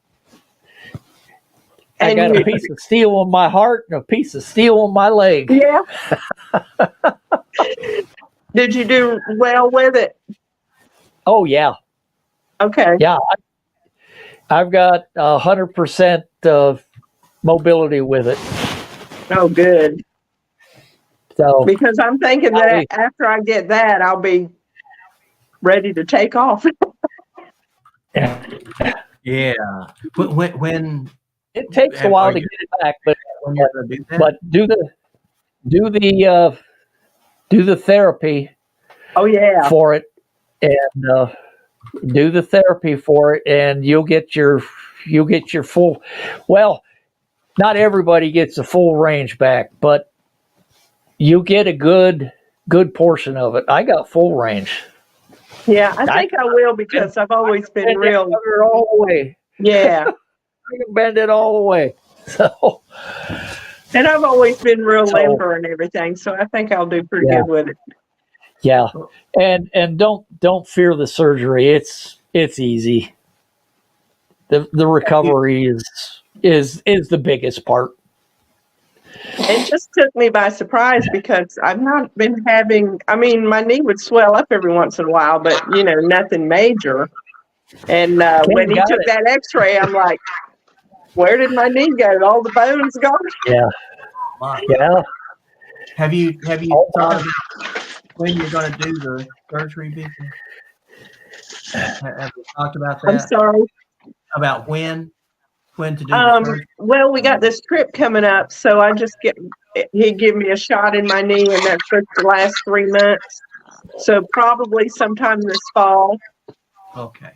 I got a piece of steel on my heart and a piece of steel on my leg. Yeah. Did you do well with it? Oh yeah. Okay. Yeah. I've got 100% mobility with it. Oh, good. So Because I'm thinking that after I get that, I'll be ready to take off. Yeah. When it takes a while to get it back, but when you're gonna do that? but do the therapy Oh yeah. for it, and do the therapy for it, and you'll get your full. Well, not everybody gets a full range back, but you get a good portion of it. I got full range. Yeah, I think I will because I've always been real. All the way. Yeah. I can bend it all the way. So. And I've always been real limber and everything, so I think I'll do pretty good with it. Yeah, and don't fear the surgery. It's easy. The recovery is the biggest part. It just took me by surprise because I've not been having. I mean, my knee would swell up every once in a while, but nothing major. And when he took that X-ray, I'm like, where did my knee go? All the bones gone? Yeah. Wow. Yeah. Have you thought about when you're going to do the surgery, Vicky? Have you talked about that? I'm sorry. About when to do the surgery? Well, we got this trip coming up, so he give me a shot in my knee, and that's supposed to last 3 months. So probably sometime this fall. Okay.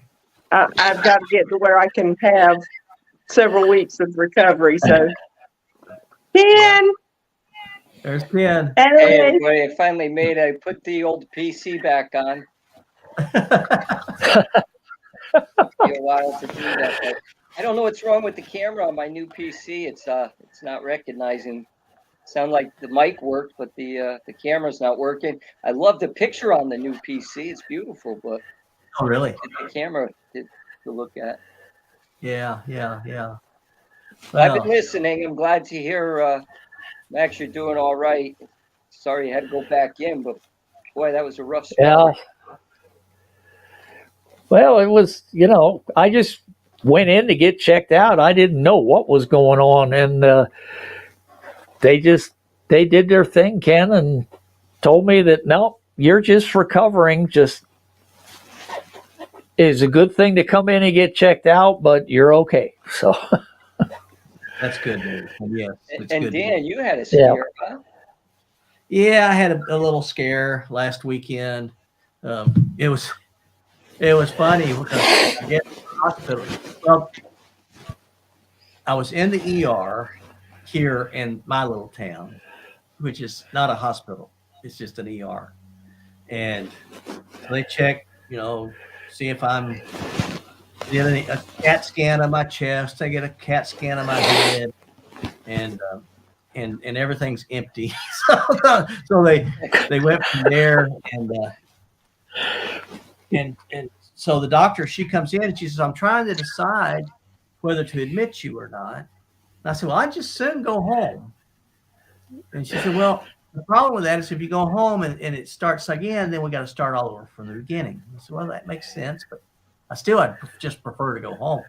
I've got to get to where I can have several weeks of recovery. So, Ken. There's Ken. Hey, everybody, I finally made it. I put the old PC back on. Took a while to do that, but I don't know what's wrong with the camera on my new PC. It's not recognizing. Sound like the mic worked, but the camera's not working. I love the picture on the new PC. It's beautiful, but Oh, really? the camera to look at. Yeah. Well, I've been listening. I'm glad to hear, Max, you're doing all right. Sorry you had to go back in, but boy, that was a rough spell. Yeah. Well, it was, I just went in to get checked out. I didn't know what was going on, and they did their thing, Ken, and told me that no, you're just recovering. Just is a good thing to come in and get checked out, but you're okay. So that's good news. Yes. And Dan, you had a scare, huh? Yeah, I had a little scare last weekend. It was funny because I get to the hospital. Well, I was in the ER here in my little town, which is not a hospital. It's just an ER. And they check, see if I'm Get a CAT scan of my chest. I get a CAT scan of my head, and everything's empty. So they went from there, and so the doctor, she comes in and she says, I'm trying to decide whether to admit you or not. And I said, well, I'd just soon go home. And she said, well, the problem with that is if you go home and it starts again, then we got to start all over from the beginning. I said, well, that makes sense, but I'd just prefer to go home.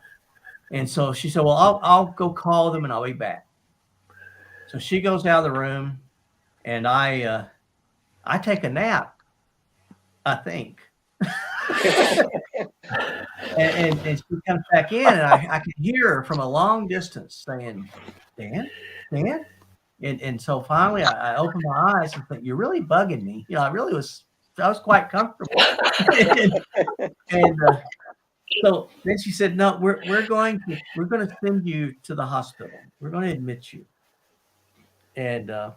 And so she said, well, I'll go call them and I'll be back. So she goes out of the room, and I take a nap, I think. and she comes back in, and I can hear her from a long distance saying, Dan? And so finally I open my eyes and think, you're really bugging me. I was quite comfortable. and so then she said, no, we're going to send you to the hospital. We're going to admit you. And I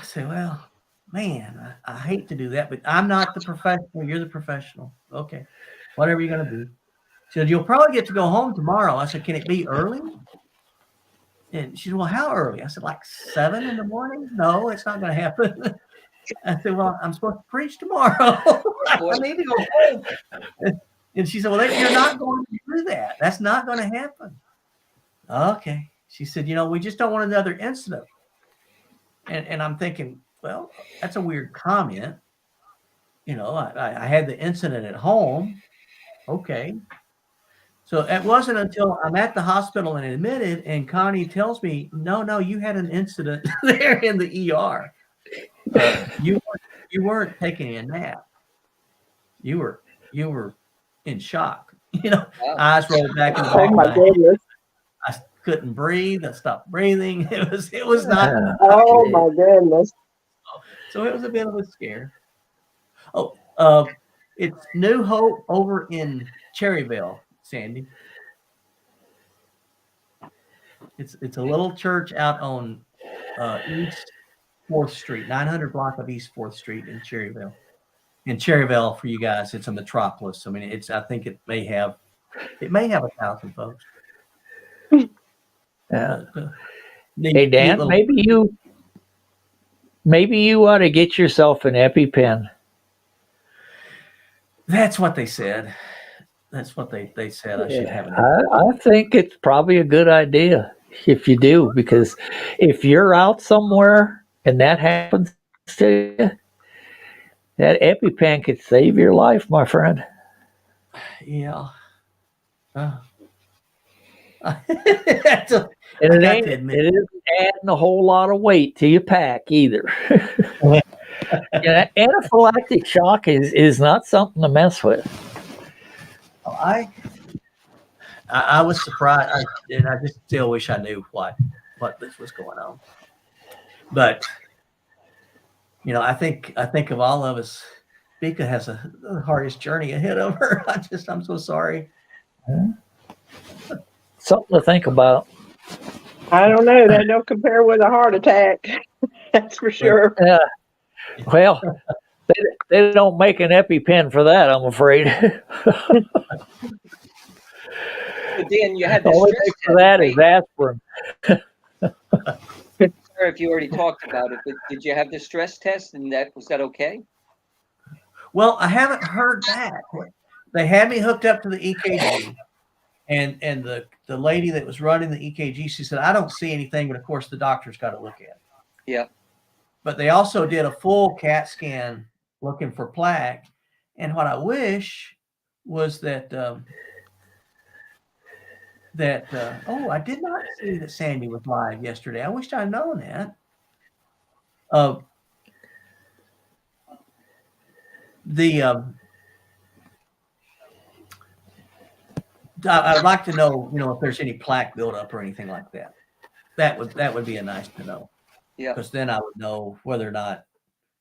say, well, man, I hate to do that, but I'm not the professional. You're the professional. Okay, whatever you're going to do. She said, you'll probably get to go home tomorrow. I said, can it be early? And she said, well, how early? I said, like 7 a.m? No, it's not going to happen. I said, well, I'm supposed to preach tomorrow. I need to go home. And she said, well, you're not going to do that. That's not going to happen. Okay. She said, we just don't want another incident. And I'm thinking, well, that's a weird comment. I had the incident at home. Okay. So it wasn't until I'm at the hospital and admitted, and Connie tells me, no, you had an incident there in the ER. You weren't taking a nap. You were in shock. Eyes rolled back in the back of my head. I couldn't breathe. I stopped breathing. It was not. Oh my goodness. So it was a bit of a scare. Oh, it's New Hope over in Cherryville, Sandy. It's a little church out on East 4th Street, 900 block of East 4th Street in Cherryville. In Cherryville, for you guys, it's a metropolis. I mean, I think it may have 1,000 folks. Hey, Dan, maybe you ought to get yourself an EpiPen. That's what they said. That's what they said. I should have it. I think it's probably a good idea if you do, because if you're out somewhere and that happens to you, that EpiPen could save your life, my friend. Yeah. And it isn't adding a whole lot of weight to your pack either. Anaphylactic shock is not something to mess with. I was surprised, and I just still wish I knew what this was going on. But I think of all of us, Bika has the hardest journey ahead of her. I'm so sorry. Something to think about. I don't know. That don't compare with a heart attack. That's for sure. Well, they don't make an EpiPen for that, I'm afraid. Dan, you had the only thing for that is aspirin. Sorry if you already talked about it, but did you have the stress test, and was that okay? Well, I haven't heard back. They had me hooked up to the EKG, and the lady that was running the EKG, she said, I don't see anything, but of course the doctor's got to look at it. Yeah. But they also did a full CAT scan looking for plaque. And what I wish was that I did not see that Sandy was live yesterday. I wished I'd known that. I'd like to know, if there's any plaque buildup or anything like that. That would be nice to know. Yeah. Because then I would know whether or not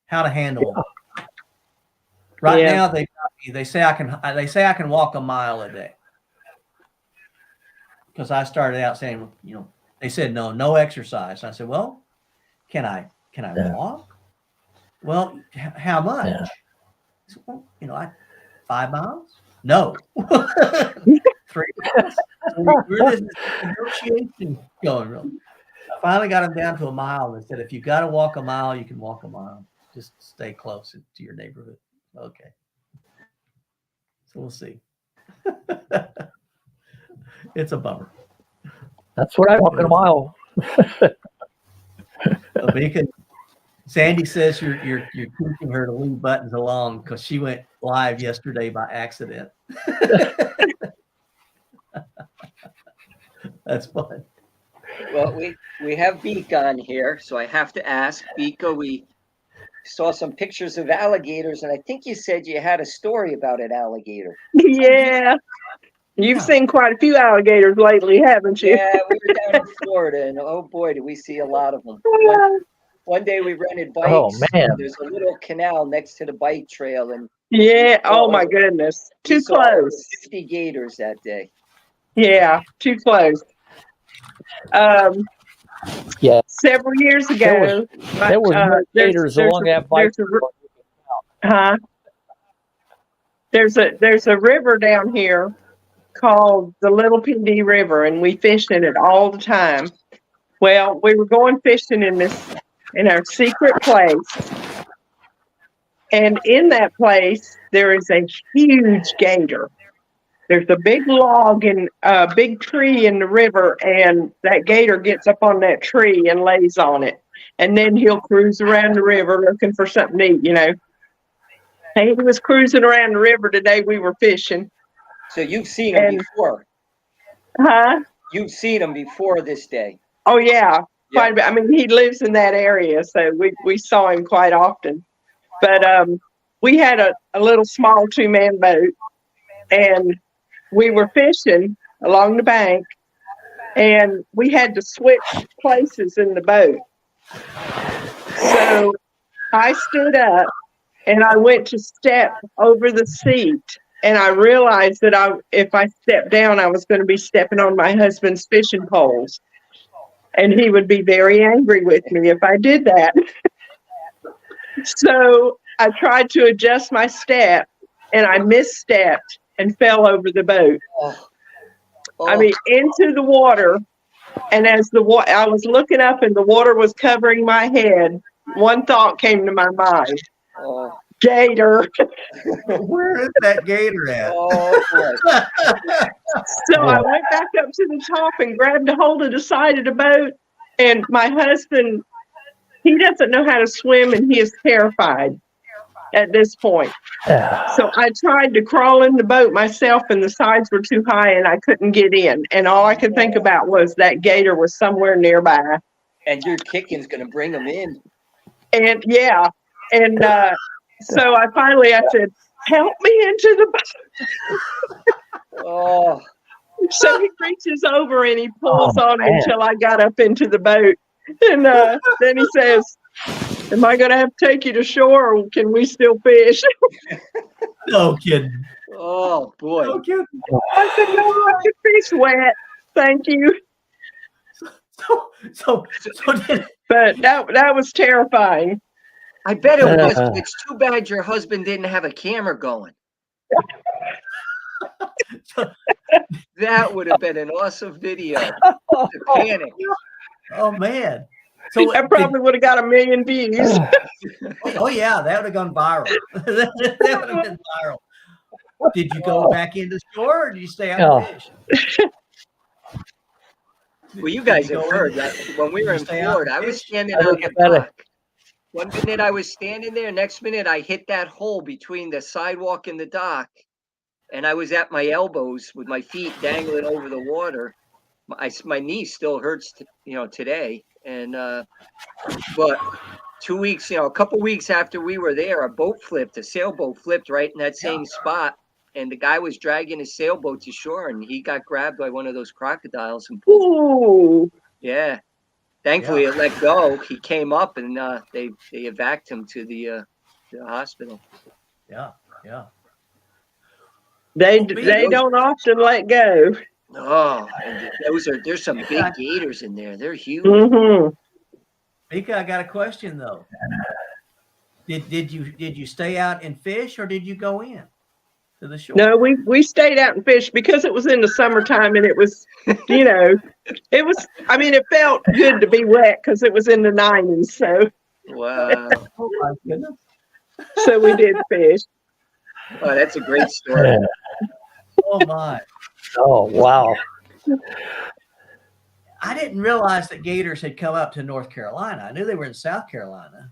how to handle. Yeah. Right now, they say I can walk a mile a day. Because I started out saying, they said no exercise. And I said, well, can I walk? Well, how much? Yeah. I said, well, 5 miles. No. 3 miles. So this is negotiation going wrong. I finally got him down to a mile and said, if you got to walk a mile, you can walk a mile. Just stay close to your neighborhood. Okay. So we'll see. It's a bummer. That's what I walk in a mile. Sandy says you're teaching her to leave buttons alone because she went live yesterday by accident. That's fun. Well, we have Beak on here, so I have to ask, Beaka, we saw some pictures of alligators, and I think you said you had a story about an alligator. Yeah. You've Yeah. seen quite a few alligators lately, haven't you? Yeah, we were down in Florida, and oh boy, did we see a lot of them. One day we rented bikes. Oh, man. There's a little canal next to the bike trail, and Yeah. Oh my goodness. we Too saw close. 50 gators that day. Yeah. Too close. Yeah. Several years ago, There was more gators along that bike. There's a river down here called the Little PD River, and we fish in it all the time. Well, we were going fishing in our secret place, and in that place there is a huge gator. There's a big log and a big tree in the river, and that gator gets up on that tree and lays on it, and then he'll cruise around the river looking for something to eat, you know. He was cruising around the river today. We were fishing. So you've seen them before. Huh? You've seen them before this day. Oh yeah, quite a bit. I mean, he lives in that area, so we saw him quite often. But we had a little small 2-man boat, and we were fishing along the bank, and we had to switch places in the boat. So I stood up and I went to step over the seat, and I realized that if I stepped down, I was going to be stepping on my husband's fishing poles, and he would be very angry with me if I did that. So I tried to adjust my step, and I misstepped and fell over the boat. I mean, into the water. And as I was looking up and the water was covering my head, one thought came to my mind. Gator. Where is that gator at? So I went back up to the top and grabbed a hold of the side of the boat. And my husband, he doesn't know how to swim, and he is terrified at this point. So I tried to crawl in the boat myself, and the sides were too high and I couldn't get in. And all I could think about was that gator was somewhere nearby. And your kicking's going to bring them in. And yeah. And so I said, help me into the boat. So he reaches over and he pulls on me until I got up into the boat. And then he says, am I going to have to take you to shore, or can we still fish? No kidding. Oh, boy. No kidding. I said, no, I can fish wet. Thank you. But that was terrifying. I bet it was. It's too bad your husband didn't have a camera going. That would have been an awesome video. The panic. Oh, man. So I probably would have got 1 million views. Oh yeah, that would have gone viral. That would have been viral. Did you go back into shore, or did you stay out and fish? Well, you guys have heard that when we were in Florida, I was standing on the dock. One minute I was standing there, next minute I hit that hole between the sidewalk and the dock, and I was at my elbows with my feet dangling over the water. My knee still hurts, today. And but 2 weeks, a couple weeks after we were there, a sailboat flipped right in that same spot, and the guy was dragging his sailboat to shore, and he got grabbed by one of those crocodiles and pulled. Yeah, thankfully it let go. He came up, and they evacuated him to the hospital. Yeah. They don't often let go. Oh, and there's some big gators in there. They're huge. Mm-hmm. Mika, I got a question though. Did you stay out and fish, or did you go in? to the shore. No, we stayed out and fished because it was in the summertime and it was, it was. I mean, it felt good to be wet because it was in the 90s. Wow. Oh my goodness. So we did fish. Oh, that's a great story. Oh my. Oh, wow. I didn't realize that gators had come up to North Carolina. I knew they were in South Carolina.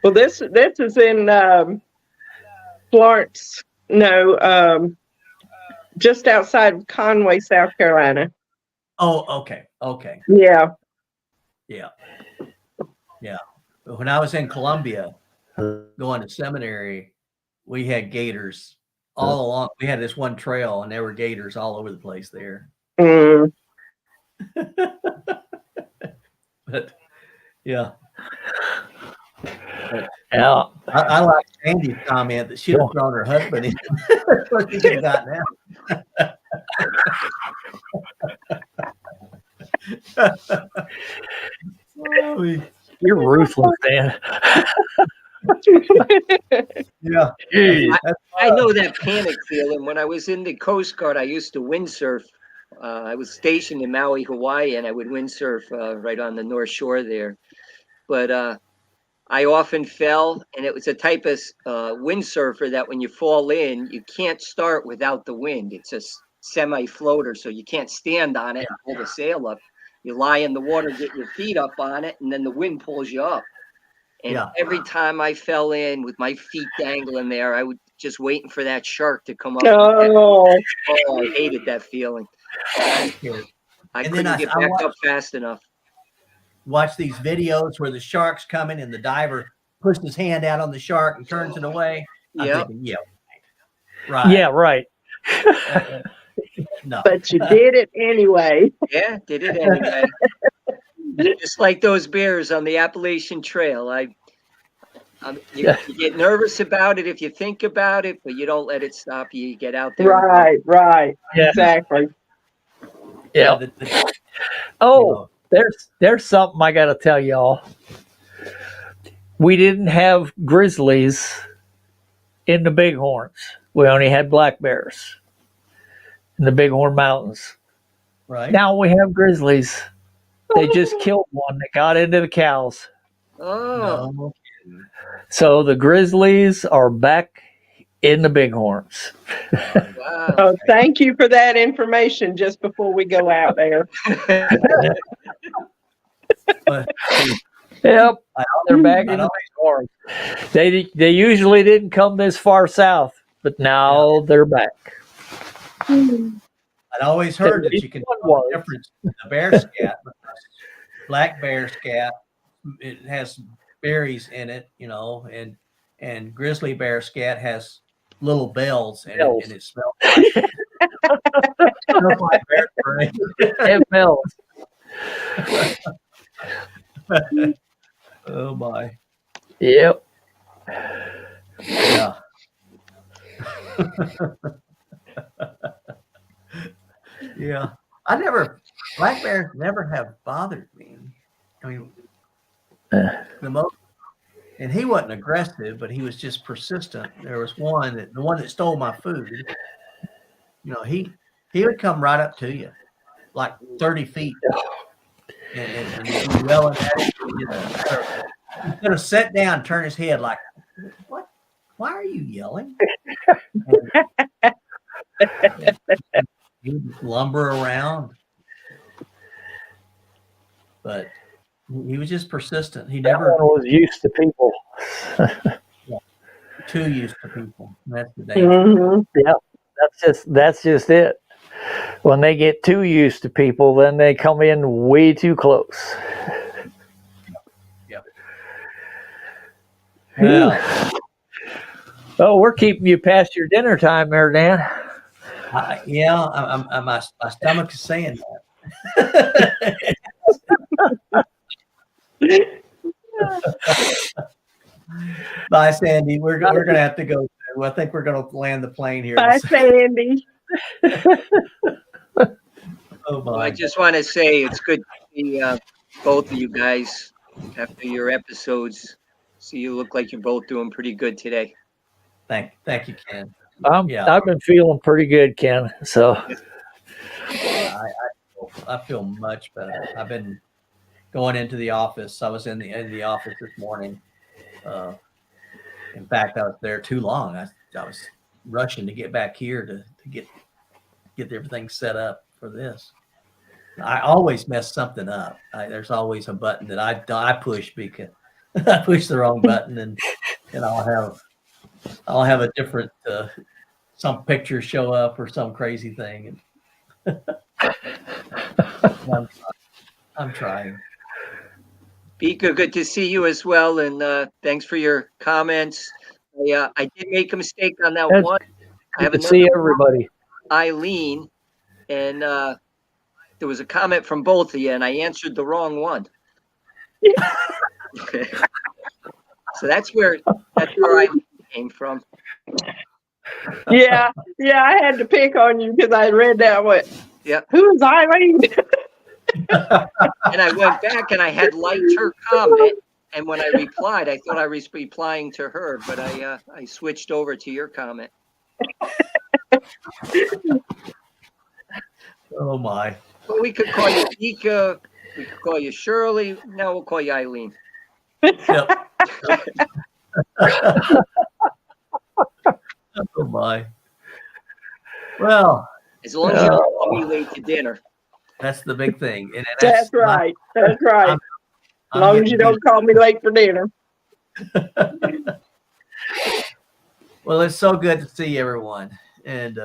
Well, this is in Florence. No, just outside of Conway, South Carolina. Oh, okay. Okay. Yeah. Yeah. Yeah. When I was in Columbia going to seminary, we had gators all along. We had this one trail and there were gators all over the place there. Mm. But yeah. Yeah. I like Sandy's comment that she'd have thrown her husband in. That's what she could have gotten out. Oh, You're ruthless, Dan. yeah. I know that panic feeling. When I was in the Coast Guard, I used to windsurf. I was stationed in Maui, Hawaii, and I would windsurf right on the North Shore there. But I often fell, and it was a type of windsurfer that when you fall in, you can't start without the wind. It's a semi-floater, so you can't stand on it and pull the sail up. You lie in the water, get your feet up on it, and then the wind pulls you up. And every time I fell in with my feet dangling there, I would just waiting for that shark to come up. Oh, I hated that feeling. I couldn't get back up fast enough. Watch these videos where the shark's coming and the diver pushes his hand out on the shark and turns it away. I'm thinking, right. Yeah, right. No. but you did it anyway. Yeah, did it anyway. Just like those bears on the Appalachian Trail. You get nervous about it if you think about it, but you don't let it stop you. You get out there. Right. Yeah. Exactly. Yeah. There's something I got to tell y'all. We didn't have grizzlies in the Bighorns. We only had black bears in the Bighorn Mountains. Right. Now we have grizzlies. They just killed one that got into the cows. Oh. No. So the grizzlies are back in the Bighorns. Wow. Oh, thank you for that information just before we go out there. Yep, they're back in the Bighorns. They usually didn't come this far south, but now they're back. I'd always heard that you can tell the difference in the bear scat. Black bear scat, it has berries in it, and grizzly bear scat has little bells in it, and it smells like bear spray. It bells. Oh my. Yep. Yeah. Yeah. Black bears never have bothered me. I mean, the most, and he wasn't aggressive, but he was just persistent. There was the one that stole my food. He would come right up to you, like 30 feet, and yelling at you. Instead of sit down, turn his head like, what? Why are you yelling? He would lumber around, but he was just persistent. He never was used to people. Too used to people. That's the danger. Mm-hmm. Yeah, that's just it. When they get too used to people, then they come in way too close. Yeah. Well, oh, we're keeping you past your dinner time there, Dan. my stomach is saying that. Bye, Sandy. We're going to have to go. I think we're going to land the plane here. Bye, Sandy. Oh, Well, I just want to say it's good to see both of you guys after your episodes. So you look like you're both doing pretty good today. Thank you, Ken. Yeah. I've been feeling pretty good, Ken. So I feel much better. I've been going into the office. I was in the office this morning. In fact, I was there too long. I was rushing to get back here to get everything set up for this. I always mess something up. There's always a button that I push because I push the wrong button, and I'll have a different some picture show up or some crazy thing. And I'm trying. Vika, good to see you as well, and thanks for your comments. I did make a mistake on that That's one. I have good to another see everybody. Eileen, and there was a comment from both of you, and I answered the wrong one. So that's where Eileen came from. Yeah, I had to pick on you because I read that one. Yep. Who is Eileen? And I went back and I had liked her comment, and when I replied, I thought I was replying to her, but I switched over to your comment. Oh my. Well, we could call you Vika, we could call you Shirley. Now we'll call you Eileen. Yep. Oh my. Well, As long as you don't call me late to dinner. that's the big thing. And That's right. That's right. I'm As long as getting you don't call me late for dinner. Well, it's so good to see everyone. And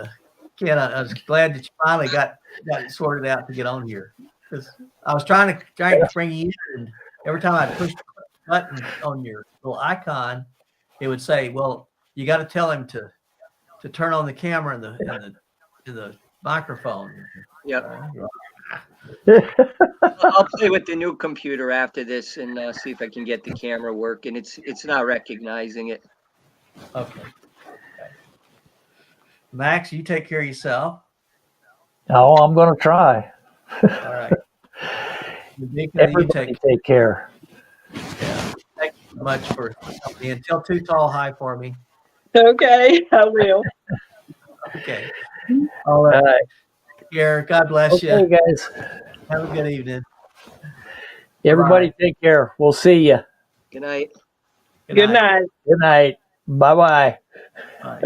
Ken, I was glad that you finally got it sorted out to get on here, because I was trying to bring you in, and every time I pushed the button on your little icon, it would say, "Well, you got to tell him to turn on the camera and the microphone." Yep. I'll play with the new computer after this and see if I can get the camera working. It's not recognizing it. Okay. Max, you take care of yourself. Oh, I'm going to try. All right. Vika, you Everybody take care. Yeah. Thank you so much for coming in. Tell Too Tall hi for me. Okay, I will. Okay. All right. Take care. God bless Okay, you. guys. Have a good evening. Everybody take care. We'll see you. Good night. Good night. Good night. Bye-bye. Bye.